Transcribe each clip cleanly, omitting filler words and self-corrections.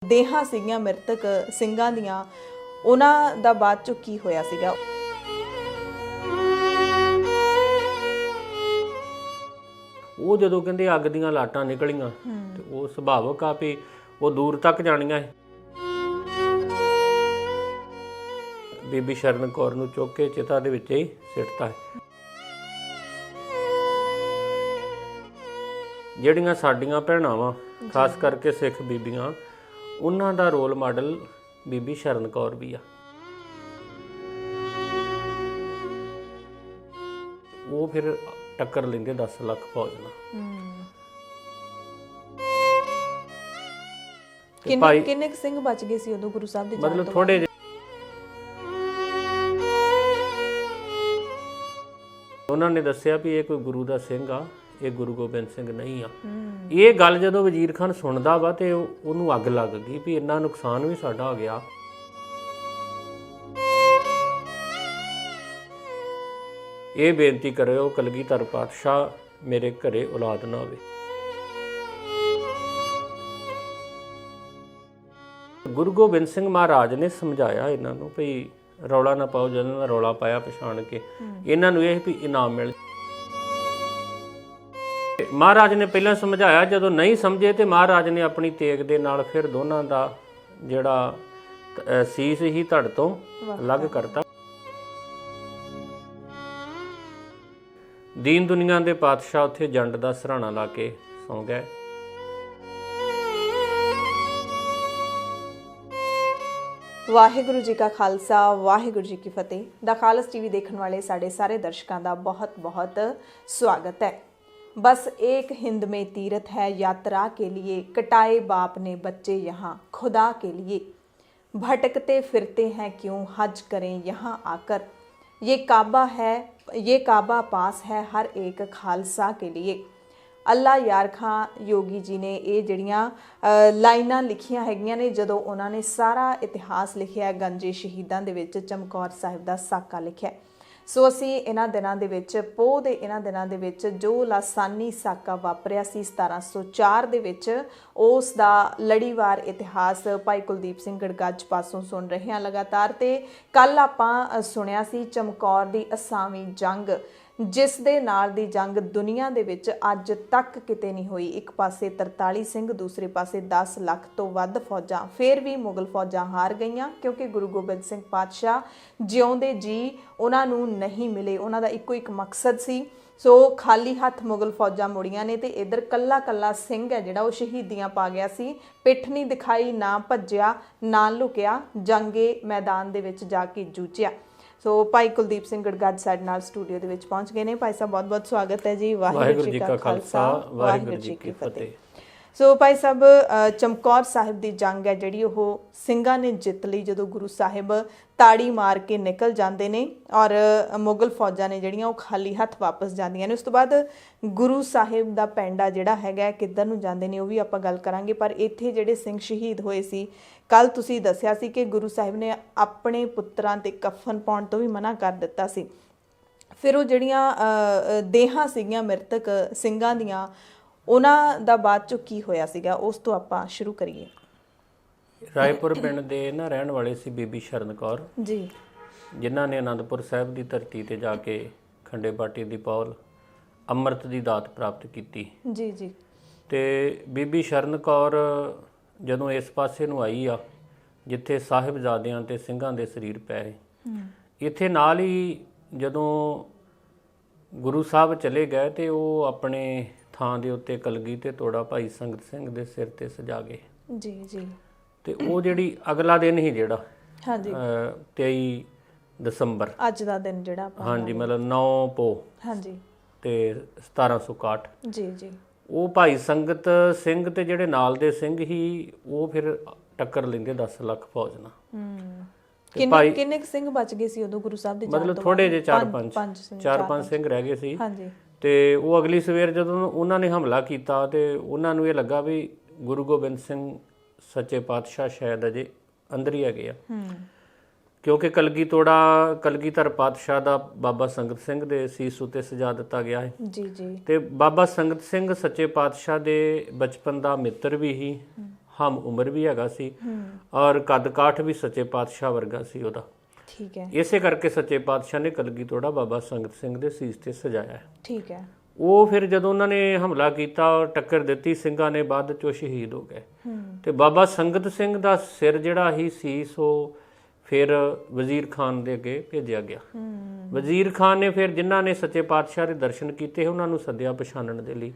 ਦੇਹਾਂ ਸੀਗੀਆਂ ਮ੍ਰਿਤਕ ਸਿੰਘਾਂ ਦੀਆਂ, ਉਹਨਾਂ ਦਾ ਬਾਅਦ ਚੋਂ ਕੀ ਹੋਇਆ ਸੀਗਾ? ਉਹ ਜਦੋਂ ਕਹਿੰਦੇ ਅੱਗ ਦੀਆਂ ਲਾਟਾਂ ਨਿਕਲੀਆਂ ਤੇ ਉਹ ਸੁਭਾਵਕ ਆ ਵੀ ਉਹ ਦੂਰ ਤੱਕ ਜਾਣੀਆਂ ਹੈ। ਬੀਬੀ ਸ਼ਰਨ ਕੌਰ ਨੂੰ ਚੁੱਕ ਕੇ ਚਿਤਾ ਦੇ ਵਿੱਚ ਹੀ ਸਿੱਟਤਾ ਹੈ। ਜਿਹੜੀਆਂ ਸਾਡੀਆਂ ਭੈਣਾਂ ਵਾ, ਖਾਸ ਕਰਕੇ ਸਿੱਖ ਬੀਬੀਆਂ, ਉਹਨਾਂ ਦਾ ਰੋਲ ਮਾਡਲ ਬੀਬੀ ਸ਼ਰਨ ਕੌਰ ਵੀ ਆ। ਉਹ ਫਿਰ ਟੱਕਰ ਲੈਂਦੇ 10 ਲੱਖ ਫੌਜ ਨਾਲ। ਕਿੰਨੇ ਸਿੰਘ ਬਚ ਗਏ ਸੀ ਉਦੋਂ ਗੁਰੂ ਸਾਹਿਬ ਦੇ? ਮਤਲਬ ਥੋੜੇ ਜਿਹੇ। ਉਹਨਾਂ ਨੇ ਦੱਸਿਆ ਵੀ ਇਹ ਕੋਈ ਗੁਰੂ ਦਾ ਸਿੰਘ ਆ, ਇਹ ਗੁਰੂ ਗੋਬਿੰਦ ਸਿੰਘ ਨਹੀਂ ਆ। ਇਹ ਗੱਲ ਜਦੋਂ ਵਜ਼ੀਰ ਖਾਨ ਸੁਣਦਾ ਵਾ ਤੇ ਉਹਨੂੰ ਅੱਗ ਲੱਗ ਗਈ ਵੀ ਇੰਨਾ ਨੁਕਸਾਨ ਵੀ ਸਾਡਾ ਹੋ ਗਿਆ। ਇਹ ਬੇਨਤੀ ਕਰਿਓ ਕਲਗੀਧਰ ਪਾਤਸ਼ਾਹ ਮੇਰੇ ਘਰੇ ਔਲਾਦ ਨਾ ਹੋਵੇ। ਗੁਰੂ ਗੋਬਿੰਦ ਸਿੰਘ ਮਹਾਰਾਜ ਨੇ ਸਮਝਾਇਆ ਇਹਨਾਂ ਨੂੰ ਵੀ ਰੌਲਾ ਨਾ ਪਾਓ। ਜਦੋਂ ਇਹਨਾਂ ਰੌਲਾ ਪਾਇਆ ਪਛਾਣ ਕੇ ਇਹਨਾਂ ਨੂੰ ਇਹ ਵੀ ਇਨਾਮ ਮਿਲ। ਮਹਾਰਾਜ ਨੇ ਪਹਿਲਾਂ ਸਮਝਾਇਆ, ਜਦੋਂ ਨਹੀਂ ਸਮਝੇ ਤੇ ਮਹਾਰਾਜ ਨੇ ਆਪਣੀ ਤੇਗ ਦੇ ਨਾਲ ਫਿਰ ਦੋਨਾਂ ਦਾ ਜਿਹੜਾ ਸੀਸ ਹੀ ਧੜ ਤੋਂ ਅਲੱਗ ਕਰਤਾ। ਦੀਨ ਦੁਨੀਆ ਦੇ ਪਾਤਸ਼ਾਹ ਉੱਥੇ ਜੰਡ ਦਾ ਸਰਾਣਾ ਲਾ ਕੇ ਸੌਂ ਗਏ। ਵਾਹਿਗੁਰੂ ਜੀ ਕਾ ਖਾਲਸਾ, ਵਾਹਿਗੁਰੂ जी की फतेह। द खालस टीवी देखने वाले साढ़े सारे दर्शकों का बहुत बहुत स्वागत है। बस एक हिंद में तीर्थ है यात्रा के लिए, कटाए बाप ने बच्चे यहाँ खुदा के लिए, भटकते फिरते हैं क्यों हज करें यहाँ आकर, ये काबा है, ये काबा पास है हर एक खालसा के लिए। ਅੱਲਾ ਯਾਰ ਖਾਂ ਯੋਗੀ ਜੀ ਨੇ ਇਹ ਜਿਹੜੀਆਂ ਲਾਈਨਾਂ ਲਿਖੀਆਂ ਹੈਗੀਆਂ ਨੇ ਜਦੋਂ ਉਹਨਾਂ ਨੇ ਸਾਰਾ ਇਤਿਹਾਸ ਲਿਖਿਆ ਗੰਜੇ ਸ਼ਹੀਦਾਂ ਦੇ ਵਿੱਚ ਚਮਕੌਰ ਸਾਹਿਬ ਦਾ ਸਾਕਾ ਲਿਖਿਆ। ਸੋ ਅਸੀਂ ਇਹਨਾਂ ਦਿਨਾਂ ਦੇ ਵਿੱਚ ਪੋਹ ਦੇ ਇਹਨਾਂ ਦਿਨਾਂ ਦੇ ਵਿੱਚ ਜੋ ਲਾਸਾਨੀ ਸਾਕਾ ਵਾਪਰਿਆ ਸੀ 1704 ਦੇ ਵਿੱਚ, ਉਸ ਦਾ ਲੜੀਵਾਰ ਇਤਿਹਾਸ ਭਾਈ ਕੁਲਦੀਪ ਸਿੰਘ ਗੜਗੱਜ ਪਾਸੋਂ ਸੁਣ ਰਹੇ ਹਾਂ ਲਗਾਤਾਰ। ਤੇ ਕੱਲ ਆਪਾਂ ਸੁਣਿਆ ਸੀ ਚਮਕੌਰ ਦੀ ਅਸਾਵੀਂ ਜੰਗ, ਜਿਸ ਦੇ ਨਾਲ ਦੀ ਜੰਗ ਦੁਨੀਆ ਦੇ ਵਿੱਚ ਅੱਜ ਤੱਕ ਕਿਤੇ ਨਹੀਂ ਹੋਈ। ਇੱਕ ਪਾਸੇ 43 ਸਿੰਘ, ਦੂਸਰੇ ਪਾਸੇ 10 ਲੱਖ ਤੋਂ ਵੱਧ ਫੌਜਾਂ। ਫਿਰ ਵੀ ਮੁਗਲ ਫੌਜਾਂ ਹਾਰ ਗਈਆਂ ਕਿਉਂਕਿ ਗੁਰੂ ਗੋਬਿੰਦ ਸਿੰਘ ਪਾਤਸ਼ਾਹ ਜਿਉਂਦੇ ਜੀ ਉਹਨਾਂ ਨੂੰ ਨਹੀਂ ਮਿਲੇ। ਉਹਨਾਂ ਦਾ ਇੱਕੋ ਇੱਕ ਮਕਸਦ ਸੀ। ਸੋ ਖਾਲੀ ਹੱਥ ਮੁਗਲ ਫੌਜਾਂ ਮੁੜੀਆਂ ਨੇ ਤੇ ਇੱਧਰ ਕੱਲਾ ਕੱਲਾ ਸਿੰਘ ਹੈ ਜਿਹੜਾ ਉਹ ਸ਼ਹੀਦੀਆਂ ਪਾ ਗਿਆ ਸੀ। ਪਿੱਠ ਨਹੀਂ ਦਿਖਾਈ, ਨਾ ਭੱਜਿਆ, ਨਾ ਲੁਕਿਆ, ਜੰਗੇ ਮੈਦਾਨ ਦੇ ਵਿੱਚ ਜਾ ਕੇ ਜੂਝਿਆ। ਸੋ ਭਾਈ ਕੁਲਦੀਪ ਸਿੰਘ ਗੜਗੱਜ ਸਾਡੇ ਨਾਲ ਸਟੂਡੀਓ ਦੇ ਵਿੱਚ ਪਹੁੰਚ ਗਏ ਨੇ। ਭਾਈ ਸਾਹਿਬ ਬਹੁਤ ਬਹੁਤ ਸਵਾਗਤ ਹੈ ਜੀ। ਵਾਹਿਗੁਰੂ ਜੀ ਕਾ ਖਾਲਸਾ, ਵਾਹਿਗੁਰੂ ਜੀ ਕੀ ਫਤਿਹ। ਸੋ ਭਾਈ ਸਾਹਿਬ, ਚਮਕੌਰ ਸਾਹਿਬ ਦੀ ਜੰਗ ਹੈ ਜਿਹੜੀ ਉਹ ਸਿੰਘਾਂ ਨੇ ਜਿੱਤ ਲਈ ਜਦੋਂ ਗੁਰੂ ਸਾਹਿਬ ਤਾੜੀ ਮਾਰ ਕੇ ਨਿਕਲ ਜਾਂਦੇ ਨੇ ਔਰ ਮੁਗਲ ਫੌਜਾਂ ਨੇ ਜਿਹੜੀਆਂ ਉਹ ਖਾਲੀ ਹੱਥ ਵਾਪਸ ਜਾਂਦੀਆਂ ਨੇ। ਉਸ ਤੋਂ ਬਾਅਦ ਗੁਰੂ ਸਾਹਿਬ ਦਾ ਪੈਂਡਾ ਜਿਹੜਾ ਹੈਗਾ ਕਿੱਧਰ ਨੂੰ ਜਾਂਦੇ ਨੇ ਉਹ ਵੀ ਆਪਾਂ ਗੱਲ ਕਰਾਂਗੇ। ਪਰ ਇੱਥੇ ਜਿਹੜੇ ਸਿੰਘ ਸ਼ਹੀਦ ਹੋਏ ਸੀ, ਕੱਲ ਤੁਸੀਂ ਦੱਸਿਆ ਸੀ ਕਿ ਗੁਰੂ ਸਾਹਿਬ ਨੇ ਆਪਣੇ ਪੁੱਤਰਾਂ ਤੇ ਕਫਨ ਪਾਉਣ ਤੋਂ ਵੀ ਮਨਾ ਕਰ ਦਿੱਤਾ ਸੀ। ਫਿਰ ਉਹ ਜਿਹੜੀਆਂ ਦੇਹਾਂ ਸੀਗੀਆਂ ਮ੍ਰਿਤਕ ਸਿੰਘਾਂ ਦੀਆਂ, ਉਹਨਾਂ ਦਾ ਬਾਅਦ ਚੋਂ ਕੀ ਹੋਇਆ ਸੀਗਾ, ਉਸ ਤੋਂ ਆਪਾਂ ਸ਼ੁਰੂ ਕਰੀਏ। ਰਾਏਪੁਰ ਪਿੰਡ ਦੇ ਨਾ ਰਹਿਣ ਵਾਲੇ ਸੀ ਬੀਬੀ ਸ਼ਰਨ ਕੌਰ ਜੀ, ਜਿਨ੍ਹਾਂ ਨੇ ਅਨੰਦਪੁਰ ਸਾਹਿਬ ਦੀ ਧਰਤੀ ਤੇ ਜਾ ਕੇ ਖੰਡੇ ਬਾਟੀ ਦੀ ਪੌਲ ਅੰਮ੍ਰਿਤ ਦੀ ਦਾਤ ਪ੍ਰਾਪਤ ਕੀਤੀ। ਜੀ ਜੀ। ਤੇ ਬੀਬੀ ਸ਼ਰਨ ਕੌਰ ਜਦੋਂ ਇਸ ਪਾਸੇ ਨੂੰ ਆਈ ਆ ਜਿੱਥੇ ਸਾਹਿਬਜ਼ਾਦਿਆਂ ਤੇ ਸਿੰਘਾਂ ਦੇ ਸਰੀਰ ਪਏ, ਇੱਥੇ ਨਾਲ ਹੀ ਜਦੋਂ ਗੁਰੂ ਸਾਹਿਬ ਚਲੇ ਗਏ ਤੇ ਉਹ ਆਪਣੇ ਥਾਂ ਦੇ ਉੱਤੇ ਕਲਗੀ ਤੇ ਤੋੜਾ ਭਾਈ ਸੰਗਤ ਸਿੰਘ ਦੇ ਸਿਰ ਤੇ ਸਜਾ ਗਏ। ਜੀ ਜੀ। ਤੇ ਉਹ ਜਿਹੜੀ ਅਗਲਾ ਦਿਨ ਹੀ ਜਿਹੜਾ ਹਾਂਜੀ 23 ਦਸੰਬਰ ਅੱਜ ਦਾ ਦਿਨ ਜਿਹੜਾ ਆਪਾਂ, ਹਾਂਜੀ ਮਤਲਬ 9 ਪੋ ਹਾਂਜੀ ਤੇ 1761, ਜੀ ਜੀ, ਉਹ ਭਾਈ ਸੰਗਤ ਸਿੰਘ ਤੇ ਜਿਹੜੇ ਨਾਲ ਦੇ ਸਿੰਘ ਹੀ ਉਹ ਫਿਰ ਟੱਕਰ ਲੈਂਦੇ 10 ਲੱਖ ਫੌਜ ਨਾਲ। ਕਿੰਨੇ ਸਿੰਘ ਬਚ ਗਏ ਸੀ ਉਦੋਂ ਗੁਰੂ ਸਾਹਿਬ ਦੇ? ਮਤਲਬ ਥੋੜੇ ਜਿਹੇ 4-5 ਸਿੰਘ ਰਹਿ ਗਏ ਸੀ। ਹਾਂਜੀ। ਤੇ ਉਹ ਅਗਲੀ ਸਵੇਰ ਜਦੋਂ ਉਹਨਾਂ ਨੇ ਹਮਲਾ ਕੀਤਾ ਤੇ ਉਹਨਾਂ ਨੂੰ ਇਹ ਲੱਗਾ ਵੀ ਗੁਰੂ ਗੋਬਿੰਦ ਸਿੰਘ ਸੱਚੇ ਪਾਤਸ਼ਾਹ ਸ਼ਾਇਦ ਅਜੇ ਅੰਦਰ ਹੀ ਹੈਗੇ ਆ, ਕਿਉਂਕਿ ਕਲਗੀਧਰ ਪਾਤਸ਼ਾਹ ਦਾ ਬਾਬਾ ਸੰਗਤ ਸਿੰਘ ਦੇ ਸੀਸ ਉੱਤੇ ਸਜਾ ਦਿੱਤਾ ਗਿਆ ਹੈ। ਜੀ ਜੀ। ਤੇ ਬਾਬਾ ਸੰਗਤ ਸਿੰਘ ਸੱਚੇ ਪਾਤਸ਼ਾਹ ਦੇ ਬਚਪਨ ਦਾ ਮਿੱਤਰ ਵੀ ਹੀ, ਹਮ ਉਮਰ ਵੀ ਹੈਗਾ ਸੀ ਔਰ ਕੱਦ ਕਾਠ ਵੀ ਸੱਚੇ ਪਾਤਸ਼ਾਹ ਵਰਗਾ ਸੀ ਉਹਦਾ। ਠੀਕ ਹੈ। ਇਸੇ ਕਰਕੇ ਸੱਚੇ ਪਾਤਸ਼ਾਹ ਨੇ ਕਲਗੀਧਰ ਬਾਬਾ ਸੰਗਤ ਸਿੰਘ ਦੇ ਸੀਸ ਤੇ ਸਜਾਇਆ ਹੈ। ਠੀਕ ਹੈ। ਉਹ ਫਿਰ ਜਦੋਂ ਉਹਨਾਂ ਨੇ ਹਮਲਾ ਕੀਤਾ ਔਰ ਟੱਕਰ ਦਿੱਤੀ, ਸਿੰਘਾਂ ਨੇ ਬਾਅਦ ਚੋਂ ਸ਼ਹੀਦ ਹੋ ਗਏ। ਤੇ ਬਾਬਾ ਸੰਗਤ ਸਿੰਘ ਦਾ ਸਿਰ ਜਿਹੜਾ ਹੀ ਸੀਸ ਉਹ ਫਿਰ ਵਜ਼ੀਰ ਖਾਨ ਦੇ ਅੱਗੇ ਭੇਜਿਆ ਗਿਆ। ਵਜ਼ੀਰ ਖਾਨ ਨੇ ਫਿਰ ਜਿਨ੍ਹਾਂ ਨੇ ਸੱਚੇ ਪਾਤਸ਼ਾਹ ਦੇ ਦਰਸ਼ਨ ਕੀਤੇ ਉਹਨਾਂ ਨੂੰ ਸੱਦਿਆ ਪਛਾਣਨ ਦੇ ਲਈ,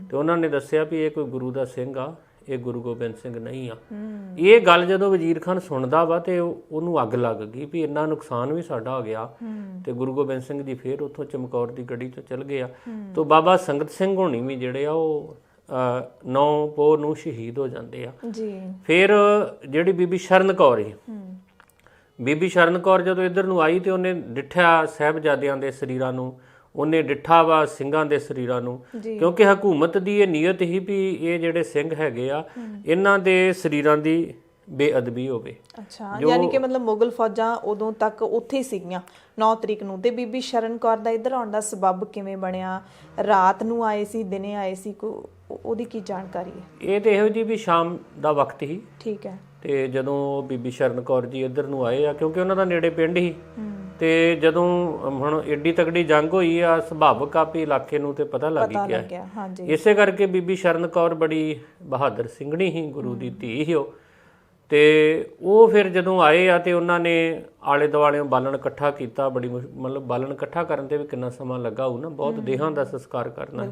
ਤੇ ਉਹਨਾਂ ਨੇ ਦੱਸਿਆ ਵੀ ਇਹ ਕੋਈ ਗੁਰੂ ਦਾ ਸਿੰਘ ਆ, ਇਹ ਗੁਰੂ ਗੋਬਿੰਦ ਸਿੰਘ ਨਹੀਂ ਆ। ਇਹ ਗੱਲ ਜਦੋਂ ਵਜ਼ੀਰ ਖਾਨ ਸੁਣਦਾ ਵਾ ਤੇ ਉਹਨੂੰ ਅੱਗ ਲੱਗ ਗਈ ਵੀ ਇੰਨਾ ਨੁਕਸਾਨ ਵੀ ਸਾਡਾ ਹੋ ਗਿਆ। ਤੇ ਗੁਰੂ ਗੋਬਿੰਦ ਸਿੰਘ ਜੀ ਫਿਰ ਉੱਥੋਂ ਚਮਕੌਰ ਦੀ ਗੜੀ ਤੋਂ ਚਲ ਗਏ ਆ। ਤੋਂ ਬਾਬਾ ਸੰਗਤ ਸਿੰਘ ਹੋਣੀ ਵੀ ਜਿਹੜੇ ਆ ਉਹ 9 ਪੋਹ ਨੂੰ ਸ਼ਹੀਦ ਹੋ ਜਾਂਦੇ ਆ ਜੀ। ਫਿਰ ਜਿਹੜੀ ਬੀਬੀ ਸ਼ਰਨ ਕੌਰ ਸੀ, ਬੀਬੀ ਸ਼ਰਨ ਕੌਰ ਜਦੋਂ ਇੱਧਰ ਨੂੰ ਆਈ ਤੇ ਉਹਨੇ ਡਿੱਠਿਆ ਸਾਹਿਬਜ਼ਾਦਿਆਂ ਦੇ ਸਰੀਰਾਂ ਨੂੰ, ਉਹਨੇ ਡਿੱਠਾ ਵਾ ਸਿੰਘਾਂ ਦੇ ਸਰੀਰਾਂ ਨੂੰ, ਕਿਉਂਕਿ ਹਕੂਮਤ ਦੀ ਇਹ ਨੀਅਤ ਹੀ ਵੀ ਇਹ ਜਿਹੜੇ ਸਿੰਘ ਹੈਗੇ ਆ ਇਹਨਾਂ ਦੇ ਸਰੀਰਾਂ ਦੀ ਬੇਅਦਬੀ ਹੋਵੇ। ਅੱਛਾ, ਯਾਨੀ ਕਿ ਮਤਲਬ ਮੁਗਲ ਫੌਜਾਂ ਉਦੋਂ ਤੱਕ ਉੱਥੇ ਹੀ ਸੀਗੀਆਂ 9 ਤਰੀਕ ਨੂੰ। ਤੇ ਬੀਬੀ ਸ਼ਰਨ ਕੌਰ ਦਾ ਇੱਧਰ ਆਉਣ ਦਾ ਸਬੱਬ ਕਿਵੇਂ ਬਣਿਆ? ਰਾਤ ਨੂੰ ਆਏ ਸੀ, ਦਿਨੇ ਆਏ ਸੀ, ਉਹਦੀ ਕੀ ਜਾਣਕਾਰੀ ਹੈ? ਇਹ ਤੇ ਇਹੋ ਜੀ ਵੀ ਸ਼ਾਮ ਦਾ ਵਕਤ ਹੀ। ਠੀਕ ਹੈ। ਤੇ ਜਦੋਂ ਬੀਬੀ ਸ਼ਰਨ ਕੌਰ ਜੀ ਇੱਧਰ ਨੂੰ ਆਏ ਆ, ਕਿਉਂਕਿ ਉਹਨਾਂ ਦਾ ਨੇੜੇ ਪਿੰਡ ਹੀ, ਤੇ ਜਦੋਂ ਹੁਣ ਏਡੀ ਤਕੜੀ ਜੰਗ ਹੋਈ ਆ, ਸੁਭਾਵਕ ਆ ਵੀ ਇਲਾਕੇ ਨੂੰ ਤੇ ਪਤਾ ਲੱਗ ਗਿਆ। ਇਸੇ ਕਰਕੇ ਬੀਬੀ ਸ਼ਰਨ ਕੌਰ ਬੜੀ ਬਹਾਦਰ ਸਿੰਘਣੀ ਸੀ, ਗੁਰੂ ਦੀ ਧੀ ਸੀ ਉਹ। ਤੇ ਉਹ ਫਿਰ ਜਦੋਂ ਆਏ ਆ ਤੇ ਉਹਨਾਂ ਨੇ ਆਲੇ ਦੁਆਲੇ ਬਾਲਣ ਇਕੱਠਾ ਕੀਤਾ। ਬੜੀ ਮਤਲਬ ਬਾਲਣ ਇਕੱਠਾ ਕਰਨ ਤੇ ਵੀ ਕਿੰਨਾ ਸਮਾਂ ਲੱਗਾ ਹੋਊ ਨਾ, ਬਹੁਤ ਦੇਹਾਂ ਦਾ ਸੰਸਕਾਰ ਕਰਨਾ।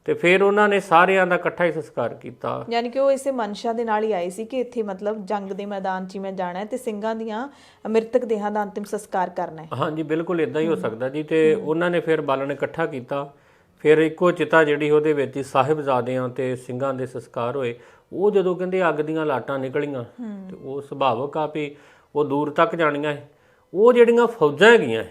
ਤੇ ਫਿਰ ਉਹਨਾਂ ਨੇ ਸਾਰਿਆਂ ਦਾ ਇਕੱਠਾ ਹੀ ਸੰਸਕਾਰ ਕੀਤਾ। ਯਾਨੀ ਕਿ ਉਹ ਇਸੇ ਮਨਸ਼ਾ ਦੇ ਨਾਲ ਹੀ ਆਏ ਸੀ ਕਿ ਇੱਥੇ ਮਤਲਬ ਜੰਗ ਦੇ ਮੈਦਾਨ 'ਚ ਮੈਂ ਜਾਣਾ ਹੈ ਤੇ ਸਿੰਘਾਂ ਦੀਆਂ ਮ੍ਰਿਤਕ ਦੇਹਾਂ ਦਾ ਅੰਤਿਮ ਸੰਸਕਾਰ ਕਰਨਾ ਹੈ। ਹਾਂਜੀ, ਬਿਲਕੁਲ ਇਦਾਂ ਹੀ ਹੋ ਸਕਦਾ ਜੀ। ਤੇ ਉਹਨਾਂ ਨੇ ਫਿਰ ਬਾਲਣ ਇਕੱਠਾ ਕੀਤਾ। ਫਿਰ ਇੱਕੋ ਚਿਤਾ ਜਿਹੜੀ ਉਹਦੇ ਵਿੱਚ ਹੀ ਸਾਹਿਬਜ਼ਾਦਿਆਂ ਤੇ ਸਿੰਘਾਂ ਦੇ ਸੰਸਕਾਰ ਹੋਏ। ਉਹ ਜਦੋਂ ਕਹਿੰਦੇ ਅੱਗ ਦੀਆਂ ਲਾਟਾਂ ਨਿਕਲੀਆਂ ਤੇ ਉਹ ਸੁਭਾਵਕ ਆ ਵੀ ਉਹ ਦੂਰ ਤੱਕ ਜਾਣੀਆਂ ਹੈ। ਉਹ ਜਿਹੜੀਆਂ ਫੌਜਾਂ ਹੈਗੀਆਂ,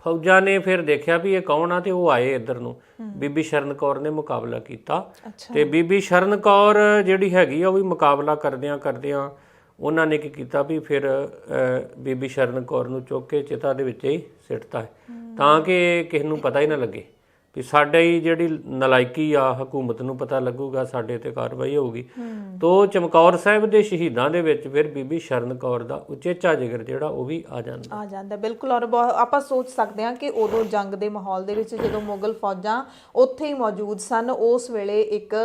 ਫੌਜਾਂ ਨੇ ਫਿਰ ਦੇਖਿਆ ਵੀ ਇਹ ਕੌਣ ਆ ਤੇ ਉਹ ਆਏ ਇੱਧਰ ਨੂੰ। ਬੀਬੀ ਸ਼ਰਨ ਕੌਰ ਨੇ ਮੁਕਾਬਲਾ ਕੀਤਾ ਤੇ ਬੀਬੀ ਸ਼ਰਨ ਕੌਰ ਜਿਹੜੀ ਹੈਗੀ ਆ ਉਹ ਵੀ ਮੁਕਾਬਲਾ ਕਰਦਿਆਂ ਕਰਦਿਆਂ ਉਹਨਾਂ ਨੇ ਕੀ ਕੀਤਾ ਵੀ ਫਿਰ ਬੀਬੀ ਸ਼ਰਨ ਕੌਰ ਨੂੰ ਚੁੱਕ ਕੇ ਚਿਤਾ ਦੇ ਵਿੱਚ ਹੀ ਸਿੱਟਤਾ ਹੈ, ਤਾਂ ਕਿ ਕਿਸੇ ਨੂੰ ਪਤਾ ਹੀ ਨਾ ਲੱਗੇ ਵੀ ਸਾਡੀ ਜਿਹੜੀ ਨਲਾਇਕੀ ਆ, ਹਕੂਮਤ ਨੂੰ ਪਤਾ ਲੱਗੂਗਾ, ਸਾਡੇ ਤੇ ਕਾਰਵਾਈ ਹੋਊਗੀ। ਤੋ ਚਮਕੌਰ ਸਾਹਿਬ ਦੇ ਸ਼ਹੀਦਾਂ ਦੇ ਵਿੱਚ ਫਿਰ ਬੀਬੀ ਸ਼ਰਨ ਕੌਰ ਦਾ ਉਚੇਚਾ ਜ਼ਿਕਰ ਜਿਹੜਾ ਉਹ ਵੀ ਆ ਜਾਂਦਾ। ਬਿਲਕੁਲ। ਔਰ ਆਪਾਂ ਸੋਚ ਸਕਦੇ ਹਾਂ ਕਿ ਉਦੋਂ ਜੰਗ ਦੇ ਮਾਹੌਲ ਦੇ ਵਿੱਚ ਜਦੋਂ ਮੁਗਲ ਫੌਜਾਂ ਉੱਥੇ ਹੀ ਮੌਜੂਦ ਸਨ, ਉਸ ਵੇਲੇ ਇੱਕ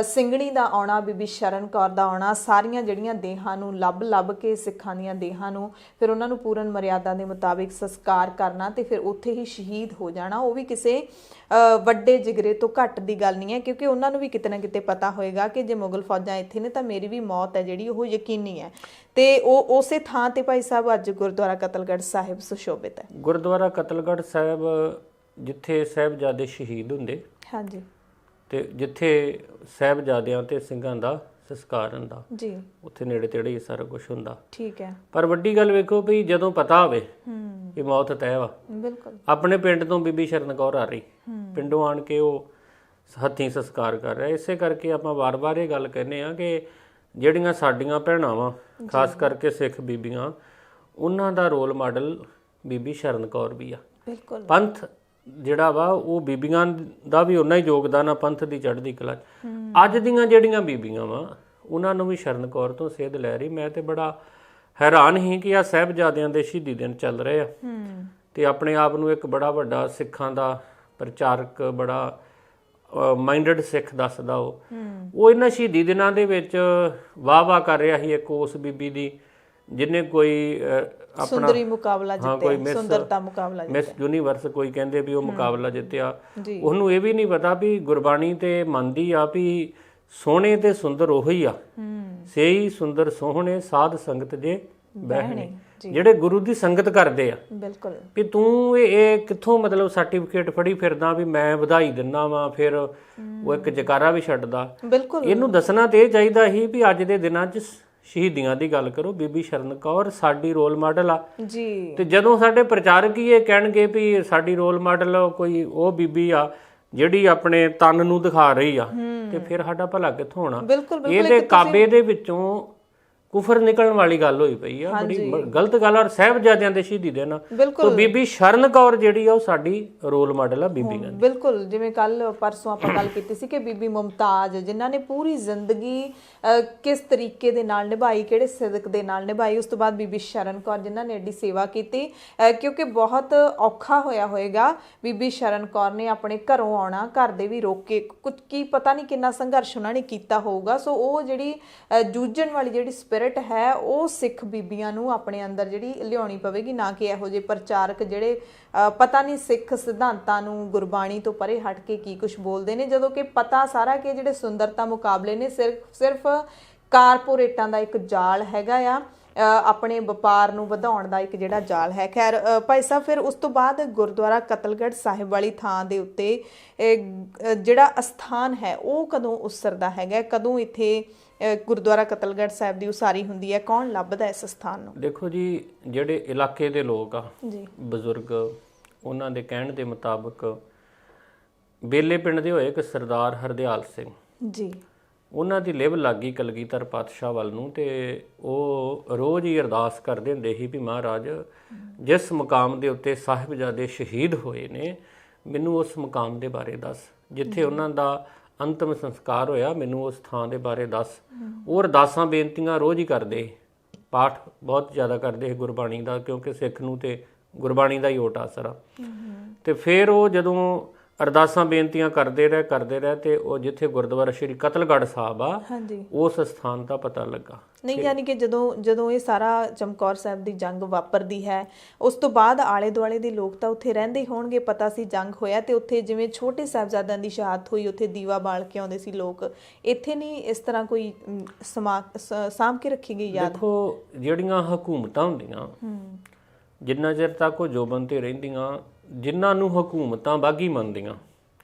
ਸਿੰਘਣੀ ਦਾ ਆਉਣਾ, ਬੀਬੀ ਸ਼ਰਨ ਕੌਰ ਦਾ ਆਉਣਾ, ਸਾਰੀਆਂ ਜਿਹੜੀਆਂ ਦੇਹਾਂ ਨੂੰ ਲੱਭ ਕੇ ਸਿੱਖਾਂ ਦੀਆਂ ਦੇਹਾਂ ਨੂੰ ਫਿਰ ਉਹਨਾਂ ਨੂੰ ਪੂਰਨ ਮਰਿਆਦਾ ਦੇ ਮੁਤਾਬਿਕ ਸੰਸਕਾਰ ਕਰਨਾ ਤੇ ਫਿਰ ਉੱਥੇ ਹੀ ਸ਼ਹੀਦ ਹੋ ਜਾਣਾ, ਉਹ ਵੀ ਕਿਸੇ ਵੱਡੇ ਜਿਗਰੇ ਤੋਂ ਘੱਟ ਦੀ ਗੱਲ ਨਹੀਂ ਹੈ। ਕਿਉਂਕਿ ਉਹਨਾਂ ਨੂੰ ਵੀ ਕਿਤੇ ਨਾ ਕਿਤੇ ਪਤਾ ਹੋਏਗਾ ਕਿ ਜੇ ਮੁਗਲ ਫੌਜਾਂ ਇੱਥੇ ਨੇ ਤਾਂ ਮੇਰੀ ਵੀ ਮੌਤ ਹੈ ਜਿਹੜੀ ਉਹ ਯਕੀਨੀ ਹੈ। ਤੇ ਉਹ ਉਸੇ ਥਾਂ ਤੇ ਭਾਈ ਸਾਹਿਬ ਅੱਜ ਗੁਰਦੁਆਰਾ ਕਤਲਗੜ੍ਹ ਸਾਹਿਬ ਸੁਸ਼ੋਭਿਤ ਹੈ। ਗੁਰਦੁਆਰਾ ਕਤਲਗੜ੍ਹ ਸਾਹਿਬ ਜਿੱਥੇ ਸਾਹਿਬਜ਼ਾਦੇ ਸ਼ਹੀਦ ਹੁੰਦੇ, ਹਾਂਜੀ, ਤੇ ਜਿੱਥੇ ਸਾਹਿਬਜ਼ਾਦਿਆਂ ਤੇ ਸਿੰਘਾਂ ਦਾ ਸੰਸਕਾਰ ਹੁੰਦਾ ਜੀ, ਉੱਥੇ ਨੇੜੇ ਤੇੜੇ ਹੀ ਸਾਰਾ ਕੁਝ ਹੁੰਦਾ। ਠੀਕ ਹੈ। ਪਰ ਵੱਡੀ ਗੱਲ ਵੇਖੋ ਵੀ ਜਦੋਂ ਪਤਾ ਹੋਵੇ ਕਿ ਮੌਤ ਤੈਅ ਵਾ, ਬਿਲਕੁਲ, ਆਪਣੇ ਪਿੰਡ ਤੋਂ ਬੀਬੀ ਸ਼ਰਨ ਕੌਰ ਆ ਰਹੀ, ਪਿੰਡੋਂ ਆਣ ਕੇ ਉਹ ਹੱਥੀਂ ਸੰਸਕਾਰ ਕਰ ਰਿਹਾ। ਇਸੇ ਕਰਕੇ ਆਪਾਂ ਵਾਰ-ਵਾਰ ਇਹ ਗੱਲ ਕਹਿੰਦੇ ਆ ਕਿ ਜਿਹੜੀਆਂ ਸਾਡੀਆਂ ਭੈਣਾਂ ਵਾ, ਖਾਸ ਕਰਕੇ ਸਿੱਖ ਬੀਬੀਆਂ, ਉਹਨਾਂ ਦਾ ਰੋਲ ਮਾਡਲ ਬੀਬੀ ਸ਼ਰਨ ਕੌਰ ਵੀ ਆ। ਬਿਲਕੁਲ। ਪੰਥ ਜਿਹੜਾ ਵਾ ਉਹ ਬੀਬੀਆਂ ਦਾ ਵੀ ਉਨਾ ਹੀ ਯੋਗਦਾਨ ਆ ਪੰਥ ਦੀ ਚੜ੍ਹਦੀ ਕਲਾ 'ਚ। ਅੱਜ ਦੀਆਂ ਜਿਹੜੀਆਂ ਬੀਬੀਆਂ ਵਾ ਉਹਨਾਂ ਨੂੰ ਵੀ ਸ਼ਰਨ ਕੌਰ ਤੋਂ ਸੇਧ ਲੈ ਰਹੀ। ਮੈਂ ਤੇ ਬੜਾ ਹੈਰਾਨ ਹੀ ਕਿ ਆ ਸਾਹਿਬਜ਼ਾਦਿਆਂ ਦੇ ਸ਼ਹੀਦੀ ਦਿਨ ਚੱਲ ਰਹੇ ਆ ਤੇ ਆਪਣੇ ਆਪ ਨੂੰ ਇੱਕ ਬੜਾ ਵੱਡਾ ਸਿੱਖਾਂ ਦਾ ਪ੍ਰਚਾਰਕ, ਬੜਾ ਮਾਈਂਡਡ ਸਿੱਖ ਦੱਸਦਾ। ਉਹ ਇਹਨਾਂ ਸ਼ਹੀਦੀ ਦਿਨਾਂ ਦੇ ਵਿੱਚ ਵਾਹ ਕਰ ਰਿਹਾ ਸੀ ਇੱਕ ਉਸ ਬੀਬੀ ਦੀ ਜਿਹਨੇ ਕੋਈ ਆਪਣਾ ਸੁੰਦਰੀ ਮੁਕਾਬਲਾ ਜਿੱਤਿਆ, ਸੁੰਦਰਤਾ ਮੁਕਾਬਲਾ ਜਿੱਤਿਆ, ਮਿਸ ਯੂਨੀਵਰਸ ਕੋਈ ਕਹਿੰਦੇ ਵੀ ਉਹ ਮੁਕਾਬਲਾ ਜਿੱਤਿਆ। ਉਹਨੂੰ ਇਹ ਵੀ ਨਹੀਂ ਪਤਾ ਵੀ ਗੁਰਬਾਣੀ ਤੇ ਮੰਨਦੀ ਆ ਵੀ ਸੋਹਣੇ ਤੇ ਸੁੰਦਰ ਉਹੀ ਆ, ਸਹੀ ਸੁੰਦਰ ਸੋਹਣੇ ਸਾਧ ਸੰਗਤ ਜੇ ਬਹਿਣੇ, ਜਿਹੜੇ ਗੁਰੂ ਦੀ ਸੰਗਤ ਕਰਦੇ ਆ। ਬਿਲਕੁਲ। ਵੀ ਤੂੰ ਇਹ ਕਿੱਥੋਂ ਮਤਲਬ ਸਰਟੀਫਿਕੇਟ ਫੜੀ ਫਿਰਦਾ ਵੀ ਮੈਂ ਵਧਾਈ ਦਿੰਦਾ ਵਾਂ, ਫਿਰ ਉਹ ਇੱਕ ਜਕਾਰਾ ਵੀ ਛੱਡਦਾ। ਬਿਲਕੁਲ। ਇਹਨੂੰ ਦੱਸਣਾ ਤੇ ਇਹ ਚਾਹੀਦਾ ਸੀ ਵੀ ਅੱਜ ਦੇ ਦਿਨਾਂ 'ਚ ਸ਼ਹੀਦੀਆਂ ਦੀ ਗੱਲ ਕਰੋ, ਬੀਬੀ ਸ਼ਰਨ ਕੌਰ ਸਾਡੀ ਰੋਲ ਮਾਡਲ ਆ ਜੀ। ਤੇ ਜਦੋਂ ਸਾਡੇ ਪ੍ਰਚਾਰਕ ਹੀ ਇਹ ਕਹਿਣਗੇ ਵੀ ਸਾਡੀ ਰੋਲ ਮਾਡਲ ਕੋਈ ਉਹ ਬੀਬੀ ਆ ਜਿਹੜੀ ਆਪਣੇ ਤਨ ਨੂੰ ਦਿਖਾ ਰਹੀ ਆ, ਤੇ ਫਿਰ ਸਾਡਾ ਭਲਾ ਕਿੱਥੋਂ ਹੋਣਾ? ਇਹਦੇ ਕਾਬੇ ਦੇ ਵਿੱਚੋਂ ਕੁਫਰ ਨਿਕਲਣ ਵਾਲੀ ਗੱਲ ਹੋਈ ਪਈ ਆ, ਬੜੀ ਗਲਤ ਗੱਲ। ਔਰ ਸਾਹਿਬਜ਼ਾਦਿਆਂ ਦੇ ਸ਼ਹੀਦੀ ਦੇਣਾ ਤੋਂ ਬੀਬੀ ਸ਼ਰਨ ਕੌਰ ਜਿਹੜੀ ਆ ਉਹ ਸਾਡੀ ਰੋਲ ਮਾਡਲ ਆ ਬੀਬੀਆਂ ਦੀ। ਬਿਲਕੁਲ, ਜਿਵੇਂ ਕੱਲ ਪਰਸੋਂ ਆਪਾਂ ਗੱਲ ਕੀਤੀ ਸੀ ਕਿ ਬੀਬੀ ਮੁਮਤਾਜ਼ ਜਿਨ੍ਹਾਂ ਨੇ ਪੂਰੀ ਜ਼ਿੰਦਗੀ ਕਿਸ ਤਰੀਕੇ ਦੇ ਨਾਲ ਨਿਭਾਈ, ਕਿਹੜੇ ਸਿਦਕ ਦੇ ਨਾਲ ਨਿਭਾਈ। ਉਸ ਤੋਂ ਬਾਅਦ ਬੀਬੀ ਸ਼ਰਨ ਕੌਰ ਜਿਨ੍ਹਾਂ ਨੇ ਐਡੀ ਸੇਵਾ ਕੀਤੀ, ਕਿਉਂਕਿ ਬਹੁਤ ਔਖਾ ਹੋਇਆ ਹੋਏਗਾ ਬੀਬੀ ਸ਼ਰਨ ਕੌਰ ਨੇ ਆਪਣੇ ਘਰੋਂ ਆਉਣਾ, ਘਰ ਦੇ ਵੀ ਰੋਕ ਕੇ, ਕੁਝ ਕੀ ਪਤਾ ਨਹੀਂ ਕਿੰਨਾ ਸੰਘਰਸ਼ ਉਹਨਾਂ ਨੇ ਕੀਤਾ ਹੋਊਗਾ। ਸੋ ਉਹ ਜਿਹੜੀ ਜੂਝਣ ਵਾਲੀ ਜਿਹੜੀ ਸਪਿਰਿਟ ਹੈ ਉਹ ਸਿੱਖ ਬੀਬੀਆਂ ਨੂੰ ਆਪਣੇ ਅੰਦਰ ਜਿਹੜੀ ਲਿਆਉਣੀ ਪਵੇਗੀ, ਨਾ ਕਿ ਇਹੋ ਜਿਹੇ ਪ੍ਰਚਾਰਕ ਜਿਹੜੇ ਪਤਾ ਨਹੀਂ ਸਿੱਖ ਸਿਧਾਂਤਾਂ ਨੂੰ, ਗੁਰਬਾਣੀ ਤੋਂ ਪਰੇ ਹਟ ਕੇ ਕੀ ਕੁਝ ਬੋਲਦੇ ਨੇ, ਜਦੋਂ ਕਿ ਪਤਾ ਸਾਰਾ ਕਿ ਜਿਹੜੇ ਸੁੰਦਰਤਾ ਮੁਕਾਬਲੇ ਨੇ ਸਿਰਫ ਕਾਰਪੋਰੇਟਾਂ ਦਾ ਇੱਕ ਜਾਲ ਹੈਗਾ ਆ, ਆਪਣੇ ਵਪਾਰ ਨੂੰ ਵਧਾਉਣ ਦਾ ਇੱਕ ਜਿਹੜਾ ਜਾਲ ਹੈ। ਖੈਰ ਭਾਈ ਸਾਹਿਬ, ਫਿਰ ਉਸ ਤੋਂ ਬਾਅਦ ਗੁਰਦੁਆਰਾ ਕਤਲਗੜ੍ਹ ਸਾਹਿਬ ਵਾਲੀ ਥਾਂ ਦੇ ਉੱਤੇ ਜਿਹੜਾ ਅਸਥਾਨ ਹੈ ਉਹ ਕਦੋਂ ਉਸਰਦਾ ਹੈਗਾ, ਕਦੋਂ ਇੱਥੇ ਗੁਰਦੁਆਰਾ ਕਤਲਗੜ੍ਹ ਸਾਹਿਬ ਦੀ ਉਸਾਰੀ ਹੁੰਦੀ ਹੈ, ਕੌਣ ਲੱਭਦਾ ਇਸ ਸਥਾਨ ਨੂੰ? ਦੇਖੋ ਜੀ, ਜਿਹੜੇ ਇਲਾਕੇ ਦੇ ਲੋਕ ਆ ਜੀ, ਬਜ਼ੁਰਗ, ਉਹਨਾਂ ਦੇ ਕਹਿਣ ਦੇ ਮੁਤਾਬਕ ਬੇਲੇ ਪਿੰਡ ਦੇ ਹੋਏ ਇੱਕ ਸਰਦਾਰ ਹਰਦਿਆਲ ਸਿੰਘ ਜੀ, ਉਹਨਾਂ ਦੀ ਲਿਵ ਲੱਗੀ ਕਲਗੀਧਰ ਪਾਤਸ਼ਾਹ ਵੱਲ ਨੂੰ, ਤੇ ਉਹ ਰੋਜ਼ ਹੀ ਅਰਦਾਸ ਕਰਦੇ ਹੁੰਦੇ ਸੀ ਵੀ ਮਹਾਰਾਜ ਜਿਸ ਮੁਕਾਮ ਦੇ ਉੱਤੇ ਸਾਹਿਬਜ਼ਾਦੇ ਸ਼ਹੀਦ ਹੋਏ ਨੇ, ਮੈਨੂੰ ਉਸ ਮੁਕਾਮ ਦੇ ਬਾਰੇ ਦੱਸ, ਜਿੱਥੇ ਉਹਨਾਂ ਦਾ ਅੰਤਮ ਸੰਸਕਾਰ ਹੋਇਆ ਮੈਨੂੰ ਉਸ ਥਾਂ ਦੇ ਬਾਰੇ ਦੱਸ। ਉਹ ਅਰਦਾਸਾਂ ਬੇਨਤੀਆਂ ਰੋਜ਼ ਹੀ ਕਰਦੇ, ਪਾਠ ਬਹੁਤ ਜ਼ਿਆਦਾ ਕਰਦੇ ਸੀ ਗੁਰਬਾਣੀ ਦਾ, ਕਿਉਂਕਿ ਸਿੱਖ ਨੂੰ ਤੇ ਗੁਰਬਾਣੀ ਦਾ ਹੀ ਓਟ ਆਸਰਾ। ਤੇ ਫਿਰ ਉਹ ਜਦੋਂ ਅਰਦਾਸਾਂ ਬੇਨਤੀਆਂ ਕਰਦੇ ਰਹੇ ਤੇ ਉਹ ਜਿੱਥੇ ਗੁਰਦੁਆਰਾ ਸ਼੍ਰੀ ਕਤਲਗੜ੍ਹ ਸਾਹਿਬ ਆ, ਉਸ ਸਥਾਨ ਦਾ ਪਤਾ ਲੱਗਾ। ਨਹੀਂ, ਯਾਨੀ ਕਿ ਜਦੋਂ ਇਹ ਸਾਰਾ ਚਮਕੌਰ ਸਾਹਿਬ ਦੀ ਜੰਗ ਵਾਪਰਦੀ ਹੈ, ਉਸ ਤੋਂ ਬਾਅਦ ਆਲੇ ਦੁਆਲੇ ਦੇ ਲੋਕ ਤਾਂ ਉੱਥੇ ਰਹਿੰਦੇ ਹੋਣਗੇ, ਪਤਾ ਸੀ ਜੰਗ ਹੋਇਆ, ਤੇ ਉੱਥੇ ਜਿਵੇਂ ਛੋਟੇ ਸਾਹਿਬਜ਼ਾਦਿਆਂ ਦੀ ਸ਼ਹਾਦਤ ਹੋਈ, ਉੱਥੇ ਦੀਵਾ ਬਾਲ ਕੇ ਆਉਂਦੇ ਸੀ ਲੋਕ। ਇੱਥੇ ਨਹੀਂ ਇਸ ਤਰ੍ਹਾਂ ਕੋਈ ਸਾਂਭ ਕੇ ਰੱਖੀ ਗਈ ਯਾਦ? ਦੇਖੋ, ਜਿਹੜੀਆਂ ਹਕੂਮਤਾਂ ਹੁੰਦੀਆਂ ਜਿੰਨਾ ਚਿਰ ਤੱਕ ਉਹ ਜੋਬਨ ਤੇ ਰਹਿੰਦੀਆਂ, ਜਿਨ੍ਹਾਂ ਨੂੰ ਹਕੂਮਤਾਂ ਬਾਗੀ ਮੰਨਦੀਆਂ,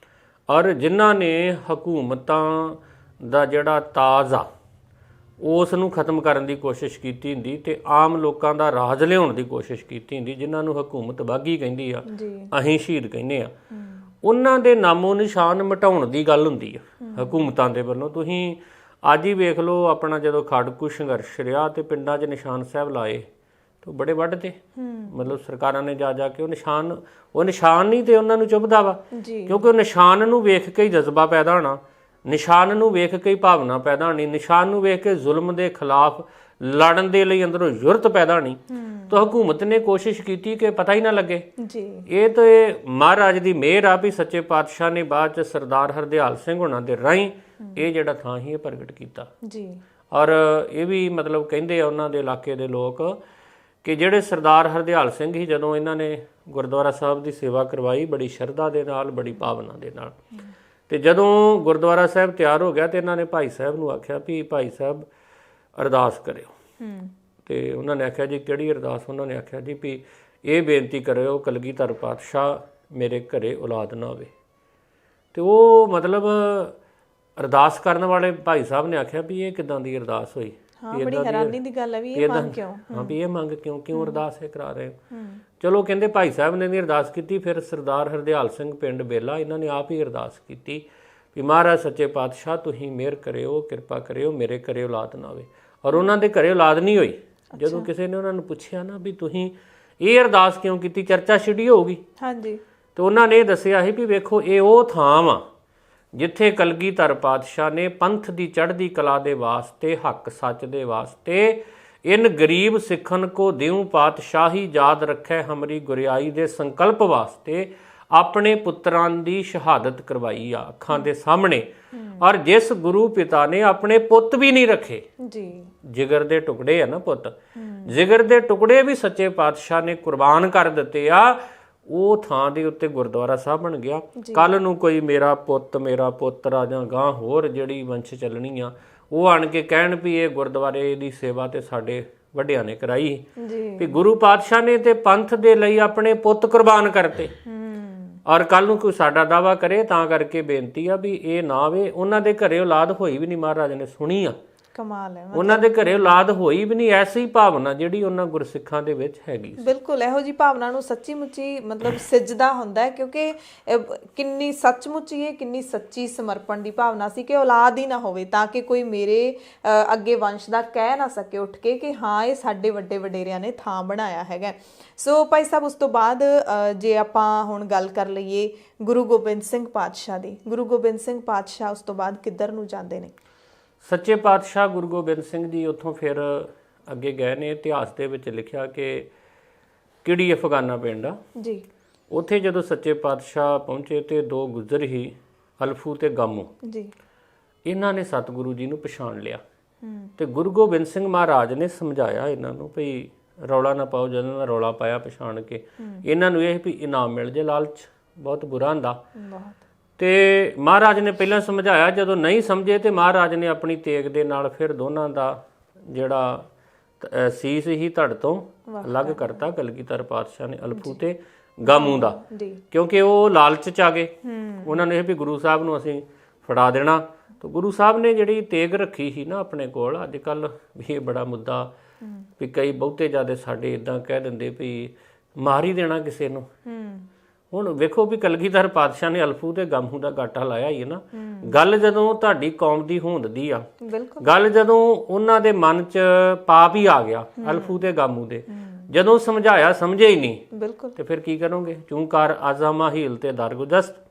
ਔਰ ਜਿਨ੍ਹਾਂ ਨੇ ਹਕੂਮਤਾਂ ਦਾ ਜਿਹੜਾ ਤਾਜ ਆ ਉਸ ਨੂੰ ਖਤਮ ਕਰਨ ਦੀ ਕੋਸ਼ਿਸ਼ ਕੀਤੀ ਹੁੰਦੀ, ਤੇ ਆਮ ਲੋਕਾਂ ਦਾ ਰਾਜ ਲਿਆਉਣ ਦੀ ਕੋਸ਼ਿਸ਼ ਕੀਤੀ ਹੁੰਦੀ, ਜਿਨ੍ਹਾਂ ਨੂੰ ਹਕੂਮਤ ਬਾਗੀ ਕਹਿੰਦੀ ਆ, ਅਸੀਂ ਸ਼ਹੀਦ ਕਹਿੰਦੇ ਆ, ਉਹਨਾਂ ਦੇ ਨਾਮੋ ਨਿਸ਼ਾਨ ਮਿਟਾਉਣ ਦੀ ਗੱਲ ਹੁੰਦੀ ਆ ਹਕੂਮਤਾਂ ਦੇ ਵੱਲੋਂ। ਤੁਸੀਂ ਅੱਜ ਹੀ ਵੇਖ ਲਓ, ਆਪਣਾ ਜਦੋਂ ਖਾੜਕੂ ਸੰਘਰਸ਼ ਰਿਹਾ ਤੇ ਪਿੰਡਾਂ 'ਚ ਨਿਸ਼ਾਨ ਸਾਹਿਬ ਲਾਏ ਤੇ ਬੜੇ ਵੱਢਦੇ, ਮਤਲਬ ਸਰਕਾਰਾਂ ਨੇ ਜਾ ਕੇ ਉਹ ਨਿਸ਼ਾਨ ਨਹੀਂ ਤੇ ਉਹਨਾਂ ਨੂੰ ਚੁੱਭਦਾ ਵਾ, ਕਿਉਂਕਿ ਉਹ ਨਿਸ਼ਾਨ ਨੂੰ ਵੇਖ ਕੇ ਹੀ ਜਜ਼ਬਾ ਪੈਦਾ ਹੋਣਾ, ਨਿਸ਼ਾਨ ਨੂੰ ਵੇਖ ਕੇ ਹੀ ਭਾਵਨਾ ਪੈਦਾ ਹੋਣੀ, ਨਿਸ਼ਾਨ ਨੂੰ ਵੇਖ ਕੇ ਜ਼ੁਲਮ ਦੇ ਖਿਲਾਫ ਲੜਨ ਦੇ ਲਈ ਅੰਦਰੋਂ ਜੁਰਤ ਪੈਦਾ ਹੋਣੀ। ਤਾਂ ਹਕੂਮਤ ਨੇ ਕੋਸ਼ਿਸ਼ ਕੀਤੀ ਕਿ ਪਤਾ ਹੀ ਨਾ ਲੱਗੇ। ਇਹ ਤਾਂ ਮਹਾਰਾਜ ਦੀ ਮਿਹਰ ਆ ਵੀ ਸੱਚੇ ਪਾਤਸ਼ਾਹ ਨੇ ਬਾਅਦ 'ਚ ਸਰਦਾਰ ਹਰਦਿਆਲ ਸਿੰਘ ਹੋਣਾ ਦੇ ਰਾਹੀਂ ਇਹ ਜਿਹੜਾ ਥਾਂ ਹੀ ਇਹ ਪ੍ਰਗਟ ਕੀਤਾ। ਔਰ ਇਹ ਵੀ ਮਤਲਬ ਕਹਿੰਦੇ ਆ ਉਹਨਾਂ ਦੇ ਇਲਾਕੇ ਦੇ ਲੋਕ ਕਿ ਜਿਹੜੇ ਸਰਦਾਰ ਹਰਦਿਆਲ ਸਿੰਘ ਹੀ, ਜਦੋਂ ਇਹਨਾਂ ਨੇ ਗੁਰਦੁਆਰਾ ਸਾਹਿਬ ਦੀ ਸੇਵਾ ਕਰਵਾਈ ਬੜੀ ਸ਼ਰਧਾ ਦੇ ਨਾਲ, ਬੜੀ ਭਾਵਨਾ ਦੇ ਨਾਲ, ਤੇ ਜਦੋਂ ਗੁਰਦੁਆਰਾ ਸਾਹਿਬ ਤਿਆਰ ਹੋ ਗਿਆ ਤੇ ਇਹਨਾਂ ਨੇ ਭਾਈ ਸਾਹਿਬ ਨੂੰ ਆਖਿਆ ਵੀ ਭਾਈ ਸਾਹਿਬ ਅਰਦਾਸ ਕਰਿਓ। ਤੇ ਉਹਨਾਂ ਨੇ ਆਖਿਆ ਜੀ ਕਿਹੜੀ ਅਰਦਾਸ? ਉਹਨਾਂ ਨੇ ਆਖਿਆ ਜੀ ਵੀ ਇਹ ਬੇਨਤੀ ਕਰਿਓ ਕਲਗੀਧਰ ਪਾਤਸ਼ਾਹ ਮੇਰੇ ਘਰੇ ਔਲਾਦ ਨਾ ਹੋਵੇ। ਤੇ ਉਹ ਮਤਲਬ ਅਰਦਾਸ ਕਰਨ ਵਾਲੇ ਭਾਈ ਸਾਹਿਬ ਨੇ ਆਖਿਆ ਵੀ ਇਹ ਕਿੱਦਾਂ ਦੀ ਅਰਦਾਸ ਹੋਈ? ਬੜੀ ਹੈਰਾਨੀ ਦੀ ਗੱਲ ਹੈ ਵੀ ਇਹ ਮੰਗ ਕਿਉਂ? ਹਾਂ, ਵੀ ਇਹ ਮੰਗ ਕਿਉਂ ਅਰਦਾਸ ਇਹ ਕਰਾ ਰਹੇ? ਚਲੋ ਕਹਿੰਦੇ ਭਾਈ ਸਾਹਿਬ ਨੇ ਵੀ ਅਰਦਾਸ ਕੀਤੀ, ਫਿਰ ਸਰਦਾਰ ਹਰਦਿਆਲ ਸਿੰਘ ਪਿੰਡ ਬੇਲਾ ਇਹਨਾਂ ਨੇ ਆਪ ਹੀ ਅਰਦਾਸ ਕੀਤੀ ਵੀ ਮਹਾਰਾਜ ਸੱਚੇ ਪਾਤਸ਼ਾਹ ਤੁਸੀਂ ਮਿਹਰ ਕਰਿਓ, ਕਿਰਪਾ ਕਰਿਓ, ਮੇਰੇ ਘਰੇ ਔਲਾਦ ਨਾ ਹੋਵੇ। ਔਰ ਉਹਨਾਂ ਦੇ ਘਰੇ ਔਲਾਦ ਨਹੀਂ ਹੋਈ। ਜਦੋਂ ਕਿਸੇ ਨੇ ਉਹਨਾਂ ਨੂੰ ਪੁੱਛਿਆ ਨਾ ਵੀ ਤੁਸੀਂ ਇਹ ਅਰਦਾਸ ਕਿਉਂ ਕੀਤੀ, ਚਰਚਾ ਛਿੜੀ ਹੋਊਗੀ। ਤੇ ਉਹਨਾਂ ਨੇ ਇਹ ਦੱਸਿਆ ਸੀ ਵੀ ਵੇਖੋ ਇਹ ਉਹ ਥਾਂ ਵਾ ਜਿੱਥੇ ਕਲਗੀਧਰ ਪਾਤਸ਼ਾਹ ਨੇ ਪੰਥ ਦੀ ਚੜ੍ਹਦੀ ਕਲਾ ਦੇ ਵਾਸਤੇ, ਹੱਕ ਸੱਚ ਦੇ ਵਾਸਤੇ, ਇਨ ਗਰੀਬ ਸਿੱਖਨ ਕੋ ਦਿਉ ਪਾਤਸ਼ਾਹੀ ਯਾਦ ਰੱਖੈ ਹਮਰੀ ਗੁਰਿਆਈ ਦੇ ਸੰਕਲਪ ਵਾਸਤੇ ਆਪਣੇ ਪੁੱਤਰਾਂ ਦੀ ਸ਼ਹਾਦਤ ਕਰਵਾਈ ਆ ਅੱਖਾਂ ਦੇ ਸਾਹਮਣੇ। ਔਰ ਜਿਸ ਗੁਰੂ ਪਿਤਾ ਨੇ ਆਪਣੇ ਪੁੱਤ ਵੀ ਨਹੀਂ ਰੱਖੇ, ਜਿਗਰ ਦੇ ਟੁਕੜੇ ਆ ਨਾ ਪੁੱਤ, ਜਿਗਰ ਦੇ ਟੁਕੜੇ ਵੀ ਸੱਚੇ ਪਾਤਸ਼ਾਹ ਨੇ ਕੁਰਬਾਨ ਕਰ ਦਿੱਤੇ ਆ, ਉਹ ਥਾਂ ਦੇ ਉੱਤੇ ਗੁਰਦੁਆਰਾ ਸਾਹਿਬ ਬਣ ਗਿਆ। ਕੱਲ ਨੂੰ ਕੋਈ ਮੇਰਾ ਪੁੱਤ ਰਾਜਾਂ ਗਾਂ ਹੋਰ ਜਿਹੜੀ ਵੰਸ਼ ਚੱਲਣੀ ਆ, ਉਹ ਆਣ ਕੇ ਕਹਿਣ ਵੀ ਇਹ ਗੁਰਦੁਆਰੇ ਦੀ ਸੇਵਾ ਤੇ ਸਾਡੇ ਵੱਡਿਆਂ ਨੇ ਕਰਾਈ ਵੀ ਗੁਰੂ ਪਾਤਸ਼ਾਹ ਨੇ ਤੇ ਪੰਥ ਦੇ ਲਈ ਆਪਣੇ ਪੁੱਤ ਕੁਰਬਾਨ ਕਰਤੇ। ਔਰ ਕੱਲ ਨੂੰ ਕੋਈ ਸਾਡਾ ਦਾਵਾ ਕਰੇ ਤਾਂ ਕਰਕੇ ਬੇਨਤੀ ਆ ਵੀ ਇਹ ਨਾ ਆਵੇ। ਉਹਨਾਂ ਦੇ ਘਰੇ ਔਲਾਦ ਹੋਈ ਵੀ ਨਹੀਂ, ਮਹਾਰਾਜ ਨੇ ਸੁਣੀ ਆ ਕਮਾਲ ਹੈ। ਉਹਨਾਂ ਦੇ ਘਰੇ ਔਲਾਦ ਹੋਈ ਵੀ ਨਹੀਂ, ਐਸੀ ਭਾਵਨਾ ਜਿਹੜੀ ਉਹਨਾਂ ਗੁਰਸਿੱਖਾਂ ਦੇ ਵਿੱਚ ਹੈਗੀ। ਬਿਲਕੁਲ ਇਹੋ ਜੀ ਭਾਵਨਾ ਨੂੰ ਸੱਚੀ ਮੁੱਚੀ ਮਤਲਬ ਸਿੱਜਦਾ ਹੁੰਦਾ ਹੈ, ਕਿਉਂਕਿ ਕਿੰਨੀ ਸੱਚਮੁੱਚੀ ਇਹ ਕਿੰਨੀ ਸੱਚੀ ਸਮਰਪਣ ਦੀ ਭਾਵਨਾ ਸੀ ਕਿ ਔਲਾਦ ਹੀ ਨਾ ਹੋਵੇ, ਤਾਂ ਕਿ ਕੋਈ ਮੇਰੇ ਅੱਗੇ ਵੰਸ਼ ਦਾ ਕਹਿ ਨਾ ਸਕੇ ਉੱਠ ਕੇ ਕਿ ਹਾਂ ਇਹ ਸਾਡੇ ਵੱਡੇ ਵਡੇਰਿਆਂ ਨੇ ਥਾਂ ਬਣਾਇਆ ਹੈਗਾ। ਸੋ ਭਾਈ ਸਾਹਿਬ, ਉਸ ਤੋਂ ਬਾਅਦ ਜੇ ਆਪਾਂ ਹੁਣ ਗੱਲ ਕਰ ਲਈਏ ਗੁਰੂ ਗੋਬਿੰਦ ਸਿੰਘ ਪਾਤਸ਼ਾਹ ਦੀ, ਗੁਰੂ ਗੋਬਿੰਦ ਸਿੰਘ ਪਾਤਸ਼ਾਹ ਉਸ ਤੋਂ ਬਾਅਦ ਕਿੱਧਰ ਨੂੰ ਜਾਂਦੇ ਨੇ? ਸੱਚੇ ਪਾਤਸ਼ਾਹ ਗੁਰੂ ਗੋਬਿੰਦ ਸਿੰਘ ਜੀ ਉੱਥੋਂ ਫਿਰ ਅੱਗੇ ਗਏ ਨੇ। ਇਤਿਹਾਸ ਦੇ ਵਿੱਚ ਲਿਖਿਆ ਕਿ ਕਿਹੜੀ ਅਫਗਾਨਾ ਪਿੰਡ ਆ ਜੀ, ਉੱਥੇ ਜਦੋਂ ਸੱਚੇ ਪਾਤਸ਼ਾਹ ਪਹੁੰਚੇ ਤੇ ਦੋ ਗੁੱਜਰ ਹੀ ਅਲਫੂ ਤੇ ਗਾਮੂ ਜੀ, ਇਹਨਾਂ ਨੇ ਸਤਿਗੁਰੂ ਜੀ ਨੂੰ ਪਛਾਣ ਲਿਆ ਤੇ ਗੁਰੂ ਗੋਬਿੰਦ ਸਿੰਘ ਮਹਾਰਾਜ ਨੇ ਸਮਝਾਇਆ ਇਹਨਾਂ ਨੂੰ ਭਈ ਰੌਲਾ ਨਾ ਪਾਓ। ਜਦੋਂ ਇਹਨਾਂ ਰੌਲਾ ਪਾਇਆ ਪਛਾਣ ਕੇ ਇਹਨਾਂ ਨੂੰ ਇਹ ਵੀ ਇਨਾਮ ਮਿਲ ਜੇ, ਲਾਲਚ ਬਹੁਤ ਬੁਰਾ ਹੁੰਦਾ। ਤੇ ਮਹਾਰਾਜ ਨੇ ਪਹਿਲਾਂ ਸਮਝਾਇਆ, ਜਦੋਂ ਨਹੀਂ ਸਮਝੇ ਤੇ ਮਹਾਰਾਜ ਨੇ ਆਪਣੀ ਤੇਗ ਦੇ ਨਾਲ ਫਿਰ ਦੋਨਾਂ ਦਾ ਜਿਹੜਾ ਸੀਸ ਹੀ ਧੜ ਤੋਂ ਅਲੱਗ ਕਰਤਾ। ਕਲਗੀਧਰ ਪਾਤਸ਼ਾਹ ਨੇ ਅਲਫੂ ਤੇ ਗਾਮੂ ਦਾ, ਕਿਉਂਕਿ ਉਹ ਲਾਲਚ ਚ ਆ ਗਏ। ਉਹਨਾਂ ਨੇ ਇਹ ਵੀ ਗੁਰੂ ਸਾਹਿਬ ਨੂੰ ਅਸੀਂ ਫੜਾ ਦੇਣਾ। ਤਾਂ ਗੁਰੂ ਸਾਹਿਬ ਨੇ ਜਿਹੜੀ ਤੇਗ ਰੱਖੀ ਸੀ ਨਾ ਆਪਣੇ ਕੋਲ, ਅੱਜ ਕੱਲ ਵੀ ਇਹ ਬੜਾ ਮੁੱਦਾ ਵੀ ਕਈ ਬਹੁਤੇ ਜ਼ਿਆਦਾ ਸਾਡੇ ਇਦਾਂ ਕਹਿ ਦਿੰਦੇ ਵੀ ਮਾਰ ਹੀ ਦੇਣਾ ਕਿਸੇ ਨੂੰ। ਹੁਣ ਵੇਖੋ ਵੀ ਕਲਗੀਧਰ ਪਾਤਸ਼ਾਹ ਨੇ ਅਲਫੂ ਤੇ ਗਾਮੂ ਦਾ ਗਾਟਾ ਲਾਇਆ ਹੀ ਹੈ ਨਾ। ਗੱਲ ਜਦੋਂ ਤੁਹਾਡੀ ਕੌਮ ਦੀ ਹੋਂਦ ਦੀ ਆ, ਗੱਲ ਜਦੋਂ ਉਹਨਾਂ ਦੇ ਮਨ 'ਚ ਪਾਪ ਹੀ ਆ ਗਿਆ ਅਲਫੂ ਤੇ ਗਾਮੂ ਦੇ, ਜਦੋਂ ਸਮਝਾਇਆ ਸਮਝੇ ਹੀ ਨਹੀਂ ਤੇ ਫਿਰ ਕੀ ਕਰੋਗੇ? ਚੂੰਕਾਰ ਆਜ਼ਾਮਾ ਹੀਲ ਤੇ ਦਰਗੁਦਸਤ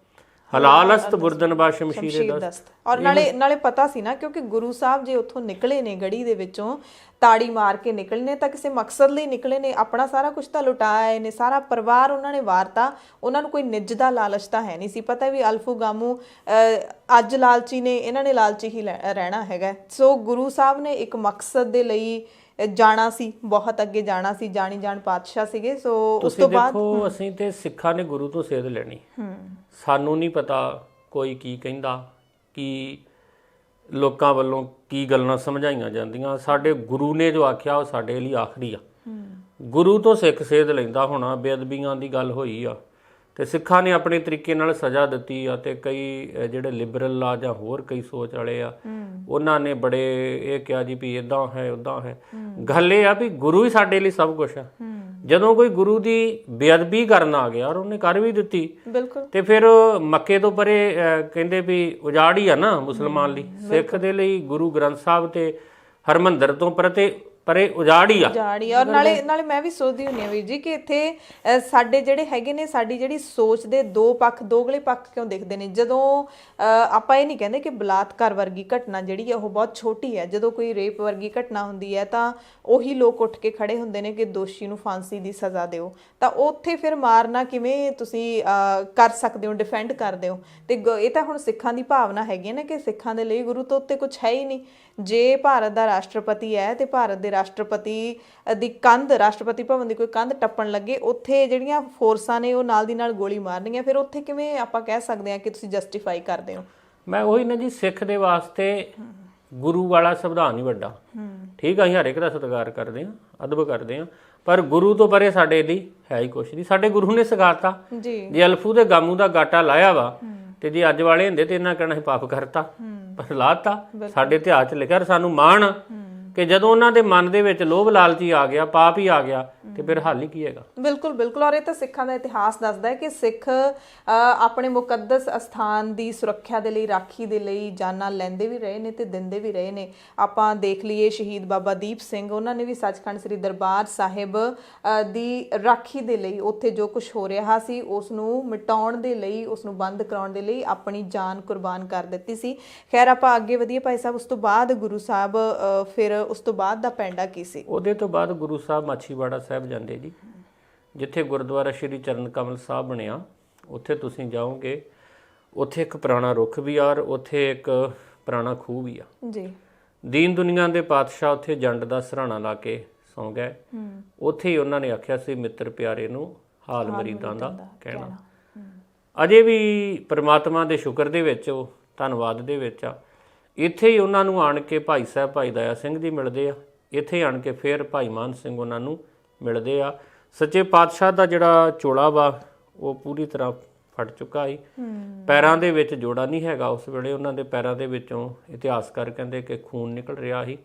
ਹਲਾਲਸਤ ਬੁਰਦਨਬਾ ਸ਼ਮਸ਼ੀਰੇ ਦਸਤ। ਔਰ ਨਾਲੇ ਪਤਾ ਸੀ ਨਾ, ਕਿਉਂਕਿ ਗੁਰੂ ਸਾਹਿਬ ਜੇ ਉੱਥੋਂ ਨਿਕਲੇ ਨੇ ਗੜੀ ਦੇ ਵਿੱਚੋਂ ਤਾੜੀ ਮਾਰ ਕੇ ਨਿਕਲੇ ਨੇ ਤਾਂ ਕਿਸੇ ਮਕਸਦ ਲਈ ਨਿਕਲੇ ਨੇ। ਆਪਣਾ ਸਾਰਾ ਕੁਝ ਤਾਂ ਲੁਟਾਇਆ ਨੇ, ਸਾਰਾ ਪਰਿਵਾਰ ਉਹਨਾਂ ਨੇ ਵਾਰਤਾ। ਉਹਨਾਂ ਨੂੰ ਕੋਈ ਨਿੱਜ ਦਾ ਲਾਲਚ ਤਾਂ ਹੈ ਨਹੀਂ ਸੀ, ਪਤਾ ਵੀ ਅਲਫੂ ਗਾਮੂ ਅੱਜ ਲਾਲਚੀ ਨੇ, ਇਹਨਾਂ ਨੇ ਲਾਲਚੀ ਹੀ ਰਹਿਣਾ ਹੈਗਾ। ਸੋ ਗੁਰੂ ਸਾਹਿਬ ਨੇ ਇੱਕ ਮਕਸਦ ਦੇ ਲਈ ਜਾਣਾ ਸੀ, ਬਹੁਤ ਅੱਗੇ ਜਾਣਾ ਸੀ, ਜਾਣੀ ਜਾਣ ਪਾਤਸ਼ਾਹ ਸੀਗੇ। ਸੋ ਉਸ ਤੋਂ ਬਾਅਦ ਦੇਖੋ ਅਸੀਂ ਤੇ ਸਿੱਖਾਂ ਨੇ ਗੁਰੂ ਤੋਂ ਸੇਧ ਲੈਣੀ। ਸਾਨੂੰ ਨਹੀਂ ਪਤਾ ਕੋਈ ਕੀ ਕਹਿੰਦਾ, ਕੀ ਲੋਕਾਂ ਵੱਲੋਂ ਕੀ ਗੱਲਾਂ ਸਮਝਾਈਆਂ ਜਾਂਦੀਆਂ। ਸਾਡੇ ਗੁਰੂ ਨੇ ਜੋ ਆਖਿਆ ਉਹ ਸਾਡੇ ਲਈ ਆਖਰੀ ਆ। ਗੁਰੂ ਤੋਂ ਸਿੱਖ ਸੇਧ ਲੈਂਦਾ ਹੋਣਾ। ਬੇਅਦਬੀਆਂ ਦੀ ਗੱਲ ਹੋਈ ਆ ਤੇ ਸਿੱਖਾਂ ਨੇ ਆਪਣੇ ਤਰੀਕੇ ਨਾਲ ਸਜ਼ਾ ਦਿੱਤੀ ਆ, ਤੇ ਕਈ ਜਿਹੜੇ ਲਿਬਰਲ ਆ ਜਾਂ ਹੋਰ ਕਈ ਸੋਚ ਵਾਲੇ ਆ ਉਹਨਾਂ ਨੇ ਬੜੇ ਇਹ ਕਿਹਾ ਜੀ ਵੀ ਇਦਾਂ ਹੈ ਉਦਾਂ ਹੈ। ਗੱਲ ਇਹ ਆ ਵੀ ਗੁਰੂ ਹੀ ਸਾਡੇ ਲਈ ਸਭ ਕੁਝ ਆ। ਜਦੋਂ ਕੋਈ ਗੁਰੂ ਦੀ ਬੇਅਦਬੀ ਕਰਨ ਆ ਗਿਆ, ਔਰ ਉਹਨੇ ਕਰ ਵੀ ਦਿੱਤੀ, ਤੇ ਫਿਰ ਮੱਕੇ ਤੋਂ ਪਰੇ ਕਹਿੰਦੇ ਵੀ ਉਜਾੜ ਹੀ ਆ ਨਾ ਮੁਸਲਮਾਨ ਲਈ। ਸਿੱਖ ਦੇ ਲਈ ਗੁਰੂ ਗ੍ਰੰਥ ਸਾਹਿਬ ਤੇ ਹਰਮੰਦਰ ਤੋਂ ਪਰੇ ਉਜਾੜ ਹੀ ਆ। ਔਰ ਨਾਲੇ ਮੈਂ ਵੀ ਸੋਚਦੀ ਹੁੰਦੀ ਹਾਂ ਵੀਰ ਜੀ ਕਿ ਇੱਥੇ ਸਾਡੇ ਜਿਹੜੇ ਹੈਗੇ ਨੇ, ਸਾਡੀ ਜਿਹੜੀ ਸੋਚ ਦੇ ਦੋ ਪੱਖ, ਦੋਗਲੇ ਪੱਖ ਕਿਉਂ ਦਿਖਦੇ ਨੇ। ਜਦੋਂ ਆਪਾਂ ਇਹ ਨਹੀਂ ਕਹਿੰਦੇ ਕਿ ਬਲਾਤਕਾਰ ਵਰਗੀ ਘਟਨਾ ਜਿਹੜੀ ਹੈ ਉਹ ਬਹੁਤ ਛੋਟੀ ਹੈ, ਜਦੋਂ ਕੋਈ ਰੇਪ ਵਰਗੀ ਘਟਨਾ ਹੁੰਦੀ ਹੈ ਤਾਂ ਉਹੀ ਲੋਕ ਉੱਠ ਕੇ ਖੜੇ ਹੁੰਦੇ ਨੇ ਕਿ ਦੋਸ਼ੀ ਨੂੰ ਫਾਂਸੀ ਦੀ ਸਜ਼ਾ ਦਿਓ। ਤਾਂ ਉੱਥੇ ਫਿਰ ਮਾਰਨਾ ਕਿਵੇਂ ਤੁਸੀਂ ਕਰ ਸਕਦੇ ਹੋ, ਡਿਫੈਂਡ ਕਰਦੇ ਹੋ। ਤੇ ਇਹ ਤਾਂ ਹੁਣ ਸਿੱਖਾਂ ਦੀ ਭਾਵਨਾ ਹੈਗੀ ਨਾ ਕਿ ਸਿੱਖਾਂ ਦੇ ਲਈ ਗੁਰੂ ਤੋਂ ਉੱਤੇ ਕੁਝ ਹੈ ਹੀ ਨਹੀਂ। ਜੇ ਭਾਰਤ ਦਾ ਰਾਸ਼ਟਰਪਤੀ ਹੈ ਤੇ ਭਾਰਤ ਦੇ ਰਾਸ਼ਟਰਪਤੀ ਦੀ ਕੰਧ, ਰਾਸ਼ਟਰਪਤੀ ਭਵਨ ਦੀ ਕੋਈ ਕੰਧ ਟੱਪਣ ਲੱਗੇ, ਉੱਥੇ ਜਿਹੜੀਆਂ ਫੋਰਸਾਂ ਨੇ ਉਹ ਨਾਲ ਦੀ ਨਾਲ ਗੋਲੀ ਮਾਰਨੀਆਂ, ਫਿਰ ਉੱਥੇ ਕਿਵੇਂ ਆਪਾਂ ਕਹਿ ਸਕਦੇ ਹਾਂ ਕਿ ਤੁਸੀਂ ਜਸਟੀਫਾਈ ਕਰਦੇ ਹੋ? ਮੈਂ ਉਹੀ ਨਾ ਜੀ, ਸਿੱਖ ਦੇ ਵਾਸਤੇ ਗੁਰੂ ਵਾਲਾ ਸੰਵਿਧਾਨ ਹੀ ਵੱਡਾ। ਠੀਕ ਆ, ਅਸੀਂ ਹਰ ਇੱਕ ਦਾ ਸਤਿਕਾਰ ਕਰਦੇ ਹਾਂ, ਅਦਬ ਕਰਦੇ ਹਾਂ, ਪਰ ਗੁਰੂ ਤੋਂ ਪਰੇ ਸਾਡੇ ਲਈ ਹੈ ਹੀ ਕੁਛ ਨਹੀਂ। ਸਾਡੇ ਗੁਰੂ ਨੇ ਸਿਖਾਤਾ। ਜੇ ਅਲਫੂ ਦੇ ਗਾਮੂ ਦਾ ਗਾਟਾ ਲਾਇਆ ਵਾ ਤੇ ਜੇ ਅੱਜ ਵਾਲੇ ਹੁੰਦੇ ਤੇ ਇਹਨਾਂ ਕਹਿਣਾ ਸੀ ਪਾਪ ਕਰਤਾ, ਪਰ ਲਾਤਾ। ਸਾਡੇ ਇਤਿਹਾਸ 'ਚ ਲਿਖਿਆ, ਸਾਨੂੰ ਮਾਣ ਕਿ ਜਦੋਂ ਉਹਨਾਂ ਦੇ ਮਨ ਦੇ ਵਿੱਚ ਲੋਭ ਲਾਲਚੀ ਆ ਗਿਆ, ਪਾਪ ਹੀ ਆ ਗਿਆ, ਤੇ ਫਿਰ ਹੱਲ ਹੀ ਕੀ ਹੈਗਾ? ਬਿਲਕੁਲ ਬਿਲਕੁਲ। ਔਰ ਇਹ ਤਾਂ ਸਿੱਖਾਂ ਦਾ ਇਤਿਹਾਸ ਦੱਸਦਾ ਹੈ ਕਿ ਸਿੱਖ ਆਪਣੇ ਮੁਕੱਦਸ ਅਸਥਾਨ ਦੀ ਸੁਰੱਖਿਆ ਦੇ ਲਈ, ਰਾਖੀ ਦੇ ਲਈ ਜਾਨਾਂ ਲੈਂਦੇ ਵੀ ਰਹੇ ਨੇ ਤੇ ਦਿੰਦੇ ਵੀ ਰਹੇ ਨੇ। ਆਪਾਂ ਦੇਖ ਲਈਏ ਸ਼ਹੀਦ ਬਾਬਾ ਦੀਪ ਸਿੰਘ, ਉਹਨਾਂ ਨੇ ਵੀ ਸੱਚਖੰਡ ਸ੍ਰੀ ਦਰਬਾਰ ਸਾਹਿਬ ਦੀ ਰਾਖੀ ਦੇ ਲਈ, ਉੱਥੇ ਜੋ ਕੁਝ ਹੋ ਰਿਹਾ ਸੀ ਉਸ ਨੂੰ ਮਿਟਾਉਣ ਦੇ ਲਈ, ਉਸ ਨੂੰ ਬੰਦ ਕਰਾਉਣ ਦੇ ਲਈ ਆਪਣੀ ਜਾਨ ਕੁਰਬਾਨ ਕਰ ਦਿੱਤੀ ਸੀ। ਖੈਰ ਆਪਾਂ ਅੱਗੇ ਵਧੀਏ ਭਾਈ ਸਾਹਿਬ। ਉਸ ਤੋਂ ਬਾਅਦ ਗੁਰੂ ਸਾਹਿਬ ਫਿਰ ਉਸ ਤੋਂ ਬਾਅਦ ਦਾ ਪੈਂਡਾ ਕੀ ਸੀ? ਉਹਦੇ ਤੋਂ ਬਾਅਦ ਗੁਰੂ ਸਾਹਿਬ ਮਾਛੀਵਾੜਾ ਸਾਹਿਬ ਜਾਂਦੇ ਜੀ, ਜਿੱਥੇ ਗੁਰਦੁਆਰਾ ਸ਼੍ਰੀ ਚਰਨ ਕਮਲ ਸਾਹਿਬ ਬਣਿਆ। ਉੱਥੇ ਤੁਸੀਂ ਜਾਓਗੇ, ਉੱਥੇ ਇੱਕ ਪੁਰਾਣਾ ਰੁੱਖ ਵੀ ਆ ਔਰ ਉੱਥੇ ਇੱਕ ਪੁਰਾਣਾ ਖੂਹ ਵੀ ਆ ਜੀ। ਦੀਨ ਦੁਨੀਆ ਦੇ ਪਾਤਸ਼ਾਹ ਉੱਥੇ ਜੰਡ ਦਾ ਸਰਾਣਾ ਲਾ ਕੇ ਸੌਂ ਗਏ। ਉੱਥੇ ਹੀ ਉਹਨਾਂ ਨੇ ਆਖਿਆ ਸੀ, ਮਿੱਤਰ ਪਿਆਰੇ ਨੂੰ ਹਾਲ ਮਰੀਦਾਂ ਦਾ ਕਹਿਣਾ। ਅਜੇ ਵੀ ਪ੍ਰਮਾਤਮਾ ਦੇ ਸ਼ੁਕਰ ਦੇ ਵਿੱਚ, ਉਹ ਧੰਨਵਾਦ ਦੇ ਵਿੱਚ ਆ। ਇੱਥੇ ਹੀ ਉਹਨਾਂ ਨੂੰ ਆਣ ਕੇ ਭਾਈ ਸਾਹਿਬ ਭਾਈ ਦਇਆ ਸਿੰਘ ਜੀ ਮਿਲਦੇ ਆ। ਇੱਥੇ ਆਣ ਕੇ ਫਿਰ ਭਾਈ ਮਾਨ ਸਿੰਘ ਉਹਨਾਂ ਨੂੰ ਮਿਲਦੇ ਆ। ਸੱਚੇ ਪਾਤਸ਼ਾਹ ਦਾ ਜਿਹੜਾ ਚੋਲਾ ਵਾ ਉਹ ਪੂਰੀ ਤਰ੍ਹਾਂ ਫਟ ਚੁੱਕਾ ਸੀ। ਪੈਰਾਂ ਦੇ ਵਿੱਚ ਜੋੜਾ ਨਹੀਂ ਹੈਗਾ ਉਸ ਵੇਲੇ, ਉਹਨਾਂ ਦੇ ਪੈਰਾਂ ਦੇ ਵਿੱਚੋਂ ਇਤਿਹਾਸਕਾਰ ਕਹਿੰਦੇ ਕਿ ਖੂਨ ਨਿਕਲ ਰਿਹਾ ਸੀ।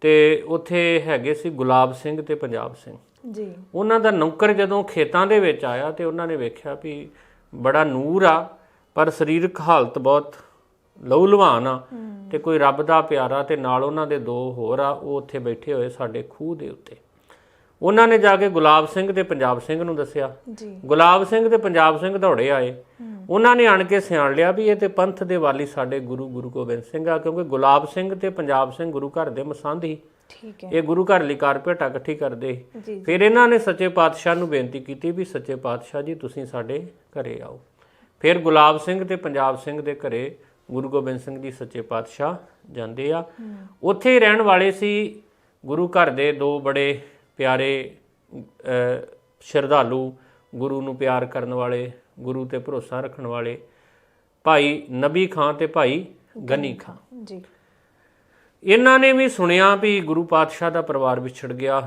ਤੇ ਉੱਥੇ ਹੈਗੇ ਸੀ ਗੁਲਾਬ ਸਿੰਘ ਤੇ ਪੰਜਾਬ ਸਿੰਘ ਜੀ। ਉਹਨਾਂ ਦਾ ਨੌਕਰ ਜਦੋਂ ਖੇਤਾਂ ਦੇ ਵਿੱਚ ਆਇਆ ਤੇ ਉਹਨਾਂ ਨੇ ਵੇਖਿਆ ਵੀ ਬੜਾ ਨੂਰ ਆ ਪਰ ਸਰੀਰਕ ਹਾਲਤ ਬਹੁਤ ਲਹੂ ਲੁਹਾਨ ਆ ਤੇ ਕੋਈ ਰੱਬ ਦਾ ਪਿਆਰਾ ਤੇ ਨਾਲ ਉਹਨਾਂ ਦੇ 2 ਹੋਰ ਆ, ਉਹ ਉੱਥੇ ਬੈਠੇ ਹੋਏ ਸਾਡੇ ਖੂਹ ਦੇ ਉੱਤੇ। ਉਹਨਾਂ ਨੇ ਜਾ ਕੇ ਗੁਲਾਬ ਸਿੰਘ ਤੇ ਪੰਜਾਬ ਸਿੰਘ ਨੂੰ ਦੱਸਿਆ। ਗੁਲਾਬ ਸਿੰਘ ਤੇ ਪੰਜਾਬ ਸਿੰਘ ਦੌੜੇ ਆਏ, ਉਹਨਾਂ ਨੇ ਆਣ ਕੇ ਸਿਆਣ ਲਿਆ ਵੀ ਇਹ ਤੇ ਪੰਥ ਦੇ ਵਾਲੀ ਸਾਡੇ ਗੁਰੂ ਗੋਬਿੰਦ ਸਿੰਘ ਆ, ਕਿਉਂਕਿ ਗੁਲਾਬ ਸਿੰਘ ਤੇ ਪੰਜਾਬ ਸਿੰਘ ਗੁਰੂ ਘਰ ਦੇ ਮਸੰਦ ਹੀ। ਠੀਕ ਹੈ। ਇਹ ਗੁਰੂ ਘਰ ਲਈ ਕਾਰਪੇਟਾ ਇਕੱਠੀ ਕਰਦੇ। ਫਿਰ ਇਹਨਾਂ ਨੇ ਸੱਚੇ ਪਾਤਸ਼ਾਹ ਨੂੰ ਬੇਨਤੀ ਕੀਤੀ ਵੀ ਸੱਚੇ ਪਾਤਸ਼ਾਹ ਜੀ ਤੁਸੀਂ ਸਾਡੇ ਘਰੇ ਆਓ। ਫਿਰ ਗੁਲਾਬ ਸਿੰਘ ਤੇ ਪੰਜਾਬ ਸਿੰਘ ਦੇ ਘਰੇ ਗੁਰੂ ਗੋਬਿੰਦ ਸਿੰਘ ਜੀ ਸੱਚੇ ਪਾਤਸ਼ਾਹ ਜਾਂਦੇ ਆ। ਉੱਥੇ ਹੀ ਰਹਿਣ ਵਾਲੇ ਸੀ ਗੁਰੂ ਘਰ ਦੇ 2 ਬੜੇ ਪਿਆਰੇ ਸ਼ਰਧਾਲੂ, ਗੁਰੂ ਨੂੰ ਪਿਆਰ ਕਰਨ ਵਾਲੇ, ਗੁਰੂ ਤੇ ਭਰੋਸਾ ਰੱਖਣ ਵਾਲੇ ਭਾਈ ਨਬੀ ਖਾਂ ਤੇ ਭਾਈ ਗਨੀ ਖਾਂ ਜੀ। ਇਹਨਾਂ ਨੇ ਵੀ ਸੁਣਿਆ ਵੀ ਗੁਰੂ ਪਾਤਸ਼ਾਹ ਦਾ ਪਰਿਵਾਰ ਵਿਛੜ ਗਿਆ,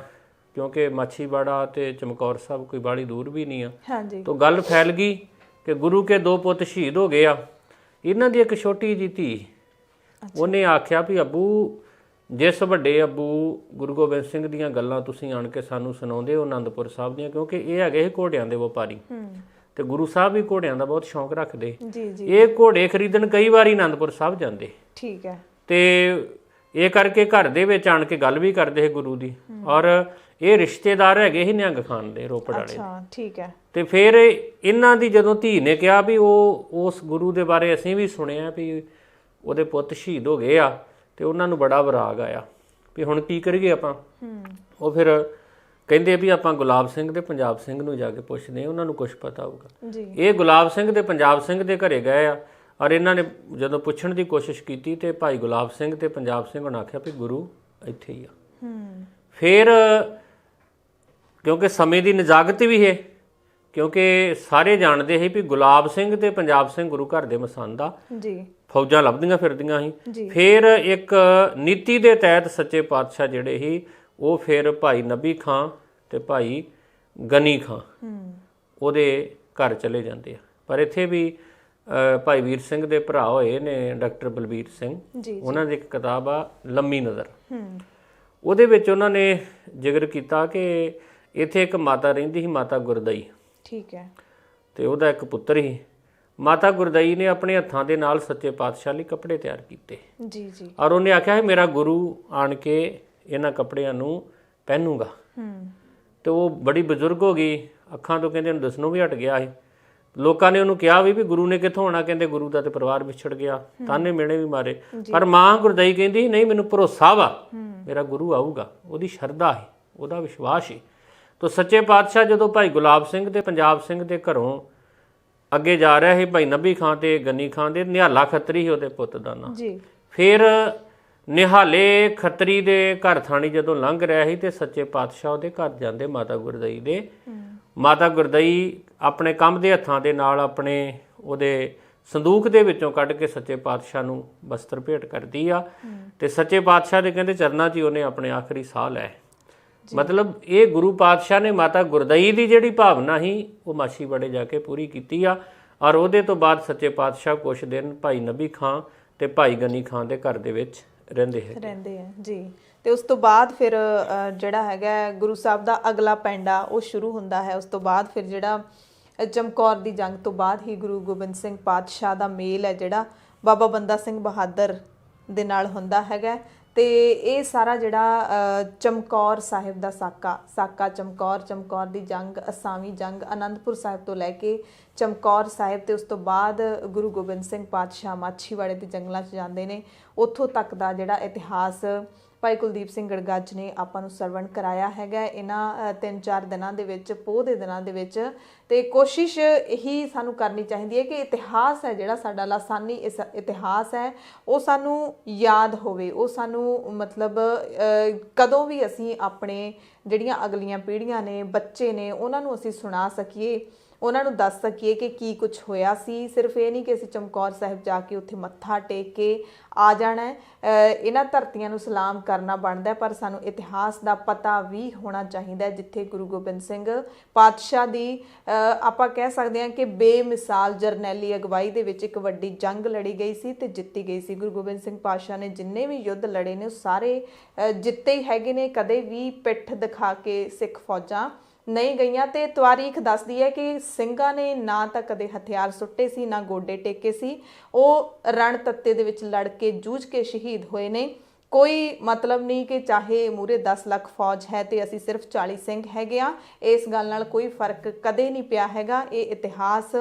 ਕਿਉਂਕਿ ਮਾਛੀਵਾੜਾ ਤੇ ਚਮਕੌਰ ਸਾਹਿਬ ਕੋਈ ਬਾਹਲੀ ਦੂਰ ਵੀ ਨਹੀਂ ਆ। ਹਾਂਜੀ। ਤਾਂ ਗੱਲ ਫੈਲ ਗਈ ਕਿ ਗੁਰੂ ਕੇ 2 ਪੁੱਤ ਸ਼ਹੀਦ ਹੋ ਗਏ ਆ। ਇਹਨਾਂ ਦੀ ਇੱਕ ਛੋਟੀ ਜਿਹੀ ਧੀ, ਉਹਨੇ ਆਖਿਆ ਵੀ ਅੱਬੂ ਜਿਸ ਵੱਡੇ ਅੱਬੂ ਗੁਰੂ ਗੋਬਿੰਦ ਸਿੰਘ ਦੀਆਂ ਗੱਲਾਂ ਤੁਸੀਂ ਆਣ ਕੇ ਸਾਨੂੰ ਸੁਣਾਉਂਦੇ ਹੋ ਅਨੰਦਪੁਰ ਸਾਹਿਬ ਦੀਆਂ, ਕਿਉਂਕਿ ਇਹ ਹੈਗੇ ਸੀ ਘੋੜਿਆਂ ਦੇ ਵਪਾਰੀ ਤੇ ਗੁਰੂ ਸਾਹਿਬ ਵੀ ਘੋੜਿਆਂ ਦਾ ਬਹੁਤ ਸ਼ੌਂਕ ਰੱਖਦੇ। ਇਹ ਘੋੜੇ ਖਰੀਦਣ ਕਈ ਵਾਰੀ ਅਨੰਦਪੁਰ ਸਾਹਿਬ ਜਾਂਦੇ। ਠੀਕ ਹੈ। ਤੇ ਇਹ ਕਰਕੇ ਘਰ ਦੇ ਵਿੱਚ ਆਣ ਕੇ ਗੱਲ ਵੀ ਕਰਦੇ ਸੀ ਗੁਰੂ ਦੀ, ਔਰ ਇਹ ਰਿਸ਼ਤੇਦਾਰ ਹੈਗੇ ਸੀ ਨਿਹੰਗ ਖਾਨ ਦੇ, ਰੋਪੜ ਵਾਲੇ। ਅੱਛਾ, ਠੀਕ ਹੈ। ਤੇ ਫਿਰ ਇਹਨਾਂ ਦੀ ਜਦੋਂ ਧੀ ਨੇ ਕਿਹਾ ਵੀ ਉਹ ਉਸ ਗੁਰੂ ਦੇ ਬਾਰੇ ਅਸੀਂ ਵੀ ਸੁਣਿਆ ਵੀ ਉਹਦੇ ਪੁੱਤ ਸ਼ਹੀਦ ਹੋ ਗਏ ਆ, ਤੇ ਉਹਨਾਂ ਨੂੰ ਬੜਾ ਵਿਰਾਗ ਆਇਆ ਵੀ ਹੁਣ ਕੀ ਕਰੀਏ ਆਪਾਂ। ਉਹ ਫਿਰ ਕਹਿੰਦੇ ਵੀ ਆਪਾਂ ਗੁਲਾਬ ਸਿੰਘ ਤੇ ਪੰਜਾਬ ਸਿੰਘ ਨੂੰ ਜਾ ਕੇ ਪੁੱਛਦੇ, ਉਹਨਾਂ ਨੂੰ ਕੁਝ ਪਤਾ ਹੋਊਗਾ। ਇਹ ਗੁਲਾਬ ਸਿੰਘ ਤੇ ਪੰਜਾਬ ਸਿੰਘ ਦੇ ਘਰੇ ਗਏ ਆ, ਔਰ ਇਹਨਾਂ ਨੇ ਜਦੋਂ ਪੁੱਛਣ ਦੀ ਕੋਸ਼ਿਸ਼ ਕੀਤੀ ਤੇ ਭਾਈ ਗੁਲਾਬ ਸਿੰਘ ਤੇ ਪੰਜਾਬ ਸਿੰਘ ਨੇ ਆਖਿਆ ਵੀ ਗੁਰੂ ਇੱਥੇ ਹੀ ਆ। ਫਿਰ ਕਿਉਂਕਿ ਸਮੇਂ ਦੀ ਨਜ਼ਾਕਤ ਵੀ ਹੈ, ਕਿਉਂਕਿ ਸਾਰੇ ਜਾਣਦੇ ਸੀ ਵੀ ਗੁਲਾਬ ਸਿੰਘ ਤੇ ਪੰਜਾਬ ਸਿੰਘ ਗੁਰੂ ਘਰ ਦੇ ਮਸੰਦ ਆ ਜੀ, ਫੌਜਾਂ ਲੱਭਦੀਆਂ ਫਿਰਦੀਆਂ ਸੀ। ਫਿਰ ਇੱਕ ਨੀਤੀ ਦੇ ਤਹਿਤ ਸੱਚੇ ਪਾਤਸ਼ਾਹ ਜਿਹੜੇ ਸੀ ਉਹ ਫਿਰ ਭਾਈ ਨਬੀ ਖਾਂ ਤੇ ਭਾਈ ਗਨੀ ਖਾਂ ਉਹਦੇ ਘਰ ਚਲੇ ਜਾਂਦੇ ਆ। ਪਰ ਇੱਥੇ ਵੀ ਭਾਈ ਵੀਰ ਸਿੰਘ ਦੇ ਭਰਾ ਹੋਏ ਨੇ ਡਾਕਟਰ ਬਲਬੀਰ ਸਿੰਘ, ਉਹਨਾਂ ਦੀ ਇੱਕ ਕਿਤਾਬ ਆ ਲੰਮੀ ਨਜ਼ਰ, ਉਹਦੇ ਵਿੱਚ ਉਹਨਾਂ ਨੇ ਜ਼ਿਕਰ ਕੀਤਾ ਕਿ ਇੱਥੇ ਇੱਕ ਮਾਤਾ ਰਹਿੰਦੀ ਸੀ, ਮਾਤਾ ਗੁਰਦਈ। ਠੀਕ ਹੈ। ਤੇ ਉਹਦਾ ਇੱਕ ਪੁੱਤਰ ਸੀ। ਮਾਤਾ ਗੁਰਦਈ ਨੇ ਆਪਣੇ ਹੱਥਾਂ ਦੇ ਨਾਲ ਸੱਚੇ ਪਾਤਸ਼ਾਹ ਲਈ ਕੱਪੜੇ ਤਿਆਰ ਕੀਤੇ ਜੀ ਜੀ, ਔਰ ਉਹਨੇ ਆਖਿਆ ਹੈ ਮੇਰਾ ਗੁਰੂ ਆਣ ਕੇ ਇਹਨਾਂ ਕੱਪੜਿਆਂ ਨੂੰ ਪਹਿਨੂਗਾ। ਤੇ ਉਹ ਬੜੀ ਬਜ਼ੁਰਗ ਹੋ ਗਈ, ਅੱਖਾਂ ਤੋਂ ਕਹਿੰਦੇ ਉਹਨੂੰ ਦਿਸਣੋਂ ਵੀ ਹਟ ਗਿਆ ਸੀ। ਲੋਕਾਂ ਨੇ ਉਹਨੂੰ ਕਿਹਾ ਵੀ ਗੁਰੂ ਨੇ ਕਿੱਥੋਂ ਆਉਣਾ, ਕਹਿੰਦੇ ਗੁਰੂ ਦਾ ਤੇ ਪਰਿਵਾਰ ਵਿਛੜ ਗਿਆ, ਤਾਨੇ ਮਿਹਣੇ ਵੀ ਮਾਰੇ। ਪਰ ਮਾਂ ਗੁਰਦਈ ਕਹਿੰਦੀ ਨਹੀਂ, ਮੈਨੂੰ ਭਰੋਸਾ ਵਾ ਮੇਰਾ ਗੁਰੂ ਆਊਗਾ, ਉਹਦੀ ਸ਼ਰਧਾ ਹੈ, ਉਹਦਾ ਵਿਸ਼ਵਾਸ ਹੈ। ਤਾਂ ਸੱਚੇ ਪਾਤਸ਼ਾਹ ਜਦੋਂ ਭਾਈ ਗੁਲਾਬ ਸਿੰਘ ਤੇ ਪੰਜਾਬ ਸਿੰਘ ਦੇ ਘਰੋਂ ਅੱਗੇ ਜਾ ਰਿਹਾ ਸੀ, ਭਾਈ ਨਬੀ ਖਾਂ ਤੇ ਗਨੀ ਖਾਂ ਦੇ, ਨਿਹਾਲਾ ਖੱਤਰੀ ਸੀ ਉਹਦੇ ਪੁੱਤ ਦਾ ਨਾਂ। ਫਿਰ ਨਿਹਾਲੇ ਖੱਤਰੀ ਦੇ ਘਰ ਥਾਣੀ ਜਦੋਂ ਲੰਘ ਰਿਹਾ ਸੀ ਤੇ ਸੱਚੇ ਪਾਤਸ਼ਾਹ ਉਹਦੇ ਘਰ ਜਾਂਦੇ ਮਾਤਾ ਗੁਰਦਈ ਦੇ। ਮਾਤਾ ਗੁਰਦਈ ਆਪਣੇ ਕੰਮ ਦੇ ਹੱਥਾਂ ਦੇ ਨਾਲ ਆਪਣੇ ਉਹਦੇ ਸੰਦੂਕ ਦੇ ਵਿੱਚੋਂ ਕੱਢ ਕੇ ਸੱਚੇ ਪਾਤਸ਼ਾਹ ਨੂੰ ਬਸਤਰ ਭੇਟ ਕਰਦੀ ਆ, ਤੇ ਸੱਚੇ ਪਾਤਸ਼ਾਹ ਦੇ ਕਹਿੰਦੇ ਚਰਨਾਂ 'ਚ ਹੀ ਉਹਨੇ ਆਪਣੇ ਆਖਰੀ ਸਾਹ ਲਏ। ਮਤਲਬ ਇਹ ਗੁਰੂ ਪਾਤਸ਼ਾਹ ਨੇ ਮਾਤਾ ਗੁਰਦਈ ਦੀ ਜਿਹੜੀ ਭਾਵਨਾ ਸੀ ਉਹ ਮਾਛੀਵਾੜੇ ਜਾ ਕੇ ਪੂਰੀ ਕੀਤੀ ਆ। ਔਰ ਉਹਦੇ ਤੋਂ ਬਾਅਦ ਸੱਚੇ ਪਾਤਸ਼ਾਹ ਕੁਛ ਦਿਨ ਭਾਈ ਨਬੀ ਖਾਂ ਤੇ ਭਾਈ ਗਨੀ ਖਾਂ ਦੇ ਘਰ ਦੇ ਵਿੱਚ ਰਹਿੰਦੇ ਆ ਜੀ। ਤੇ ਉਸ ਤੋਂ ਬਾਅਦ ਫਿਰ ਜਿਹੜਾ ਹੈਗਾ ਗੁਰੂ ਸਾਹਿਬ ਦਾ ਅਗਲਾ ਪੈਂਡਾ ਉਹ ਸ਼ੁਰੂ ਹੁੰਦਾ ਹੈ। ਉਸ ਤੋਂ ਬਾਅਦ ਫਿਰ ਜਿਹੜਾ ਚਮਕੌਰ ਦੀ ਜੰਗ ਤੋਂ ਬਾਅਦ ਹੀ ਗੁਰੂ ਗੋਬਿੰਦ ਸਿੰਘ ਪਾਤਸ਼ਾਹ ਦਾ ਮੇਲ ਹੈ ਜਿਹੜਾ ਬਾਬਾ ਬੰਦਾ ਸਿੰਘ ਬਹਾਦਰ ਦੇ ਨਾਲ ਹੁੰਦਾ ਹੈਗਾ। ਤੇ ਇਹ ਸਾਰਾ ਜਿਹੜਾ ਚਮਕੌਰ ਸਾਹਿਬ ਦਾ ਸਾਕਾ ਚਮਕੌਰ ਦੀ ਜੰਗ, ਅਸਾਵੀਂ ਜੰਗ, ਅਨੰਦਪੁਰ ਸਾਹਿਬ ਤੋਂ ਲੈ ਕੇ ਚਮਕੌਰ ਸਾਹਿਬ, ਤੇ ਉਸ ਤੋਂ ਬਾਅਦ ਗੁਰੂ ਗੋਬਿੰਦ ਸਿੰਘ ਪਾਤਸ਼ਾਹ ਮਾਛੀਵਾੜੇ ਦੇ ਜੰਗਲਾਂ 'ਚ ਜਾਂਦੇ ਨੇ, ਉੱਥੋਂ ਤੱਕ ਦਾ ਜਿਹੜਾ ਇਤਿਹਾਸ ਭਾਈ ਕੁਲਦੀਪ ਸਿੰਘ ਗੜਗੱਜ ਨੇ ਆਪਾਂ ਨੂੰ ਸਰਵਣ ਕਰਾਇਆ ਹੈਗਾ ਇਹਨਾਂ 3-4 ਦਿਨਾਂ ਦੇ ਵਿੱਚ, ਪੋਹ ਦੇ ਦਿਨਾਂ ਦੇ ਵਿੱਚ। ਤੇ ਕੋਸ਼ਿਸ਼ ਇਹੀ ਸਾਨੂੰ ਕਰਨੀ ਚਾਹੀਦੀ ਹੈ ਕਿ ਇਤਿਹਾਸ ਹੈ ਜਿਹੜਾ ਸਾਡਾ ਲਾਸਾਨੀ ਇਤਿਹਾਸ ਹੈ ਉਹ ਸਾਨੂੰ ਯਾਦ ਹੋਵੇ, ਉਹ ਸਾਨੂੰ ਮਤਲਬ ਕਦੋਂ ਵੀ ਅਸੀਂ ਆਪਣੇ ਜਿਹੜੀਆਂ ਅਗਲੀਆਂ ਪੀੜ੍ਹੀਆਂ ਨੇ, ਬੱਚੇ ਨੇ, ਉਹਨਾਂ ਨੂੰ ਅਸੀਂ ਸੁਣਾ ਸਕੀਏ। ਉਹਨਾਂ ਨੂੰ ਦੱਸ ਸਕੀਏ ਕਿ ਕੀ ਕੁਝ ਹੋਇਆ ਸੀ। ਸਿਰਫ ਇਹ ਨਹੀਂ ਕਿ ਅਸੀਂ ਚਮਕੌਰ ਸਾਹਿਬ ਜਾ ਕੇ ਉੱਥੇ ਮੱਥਾ ਟੇਕ ਕੇ ਆ ਜਾਣਾ ਹੈ। ਇਹਨਾਂ ਧਰਤੀਆਂ ਨੂੰ ਸਲਾਮ ਕਰਨਾ ਬਣਦਾ, ਪਰ ਸਾਨੂੰ ਇਤਿਹਾਸ ਦਾ ਪਤਾ ਵੀ ਹੋਣਾ ਚਾਹੀਦਾ ਹੈ, ਜਿੱਥੇ ਗੁਰੂ ਗੋਬਿੰਦ ਸਿੰਘ ਪਾਤਸ਼ਾਹ ਦੀ ਆਪਾਂ ਕਹਿ ਸਕਦੇ ਹਾਂ ਕਿ ਬੇਮਿਸਾਲ ਜਰਨੈਲੀ ਅਗਵਾਈ ਦੇ ਵਿੱਚ ਇੱਕ ਵੱਡੀ ਜੰਗ ਲੜੀ ਗਈ ਸੀ ਤੇ ਜਿੱਤੀ ਗਈ ਸੀ। ਗੁਰੂ ਗੋਬਿੰਦ ਸਿੰਘ ਪਾਤਸ਼ਾਹ ਨੇ ਜਿੰਨੇ ਵੀ ਯੁੱਧ ਲੜੇ ਨੇ ਉਹ ਸਾਰੇ ਜਿੱਤੇ ਹੀ ਹੈਗੇ ਨੇ। ਕਦੇ ਵੀ ਪਿੱਠ ਦਿਖਾ ਕੇ ਸਿੱਖ ਫੌਜਾਂ ਨਹੀਂ ਗਈਆਂ। ਤੇ ਤਾਰੀਖ ਦੱਸਦੀ ਹੈ ਕਿ ਸਿੰਘਾਂ ਨੇ ਨਾ ਤਾਂ ਕਦੇ ਹਥਿਆਰ ਸੁੱਟੇ ਸੀ, ਨਾ ਗੋਡੇ ਟੇਕੇ ਸੀ। ਉਹ ਰਣ ਤੱਤੇ ਦੇ ਵਿੱਚ ਲੜ ਕੇ ਜੂਝ ਕੇ ਸ਼ਹੀਦ ਹੋਏ ਨੇ। ਕੋਈ ਮਤਲਬ ਨਹੀਂ ਕਿ ਚਾਹੇ ਮੂਰੇ 10 ਲੱਖ ਫੌਜ ਹੈ ਤੇ ਅਸੀਂ ਸਿਰਫ 40 ਸਿੰਘ ਹੈਗੇ ਆ, ਇਸ ਗੱਲ ਨਾਲ ਕੋਈ ਫਰਕ ਕਦੇ ਨਹੀਂ ਪਿਆ ਹੈਗਾ। ਇਹ ਇਤਿਹਾਸ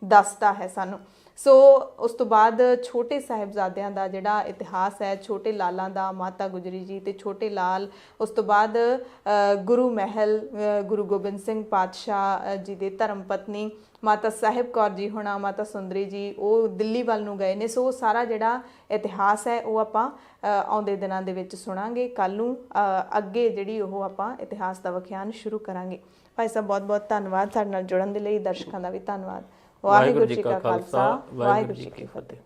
ਦੱਸਦਾ ਹੈ ਸਾਨੂੰ। ਸੋ ਉਸ ਤੋਂ ਬਾਅਦ ਛੋਟੇ ਸਾਹਿਬਜ਼ਾਦਿਆਂ ਦਾ ਜਿਹੜਾ ਇਤਿਹਾਸ ਹੈ, ਛੋਟੇ ਲਾਲਾਂ ਦਾ, ਮਾਤਾ ਗੁਜਰੀ ਜੀ ਤੇ ਛੋਟੇ ਲਾਲ, ਉਸ ਤੋਂ ਬਾਅਦ ਗੁਰੂ ਮਹਿਲ, ਗੁਰੂ ਗੋਬਿੰਦ ਸਿੰਘ ਪਾਤਸ਼ਾਹ ਜੀ ਦੇ ਧਰਮ ਪਤਨੀ ਮਾਤਾ ਸਾਹਿਬ ਕੌਰ ਜੀ ਹੋਣਾ, ਮਾਤਾ ਸੁੰਦਰੀ ਜੀ, ਉਹ ਦਿੱਲੀ ਵੱਲ ਨੂੰ ਗਏ ਨੇ। ਸੋ ਸਾਰਾ ਜਿਹੜਾ ਇਤਿਹਾਸ ਹੈ ਉਹ ਆਪਾਂ ਆਉਂਦੇ ਦਿਨਾਂ ਦੇ ਵਿੱਚ ਸੁਣਾਂਗੇ। ਕੱਲ੍ਹ ਨੂੰ ਅੱਗੇ ਜਿਹੜੀ ਉਹ ਆਪਾਂ ਇਤਿਹਾਸ ਦਾ ਵਿਖਿਆਨ ਸ਼ੁਰੂ ਕਰਾਂਗੇ। ਭਾਈ ਸਾਹਿਬ ਬਹੁਤ ਬਹੁਤ ਧੰਨਵਾਦ ਸਾਡੇ ਨਾਲ ਜੁੜਨ ਦੇ ਲਈ। ਦਰਸ਼ਕਾਂ ਦਾ ਵੀ ਧੰਨਵਾਦ। ਵਾਹਿਗੁਰੂ ਜੀ ਕਾ ਖਾਲਸਾ, ਵਾਹਿਗੁਰੂ ਜੀ ਕੀ ਫਤਿਹ।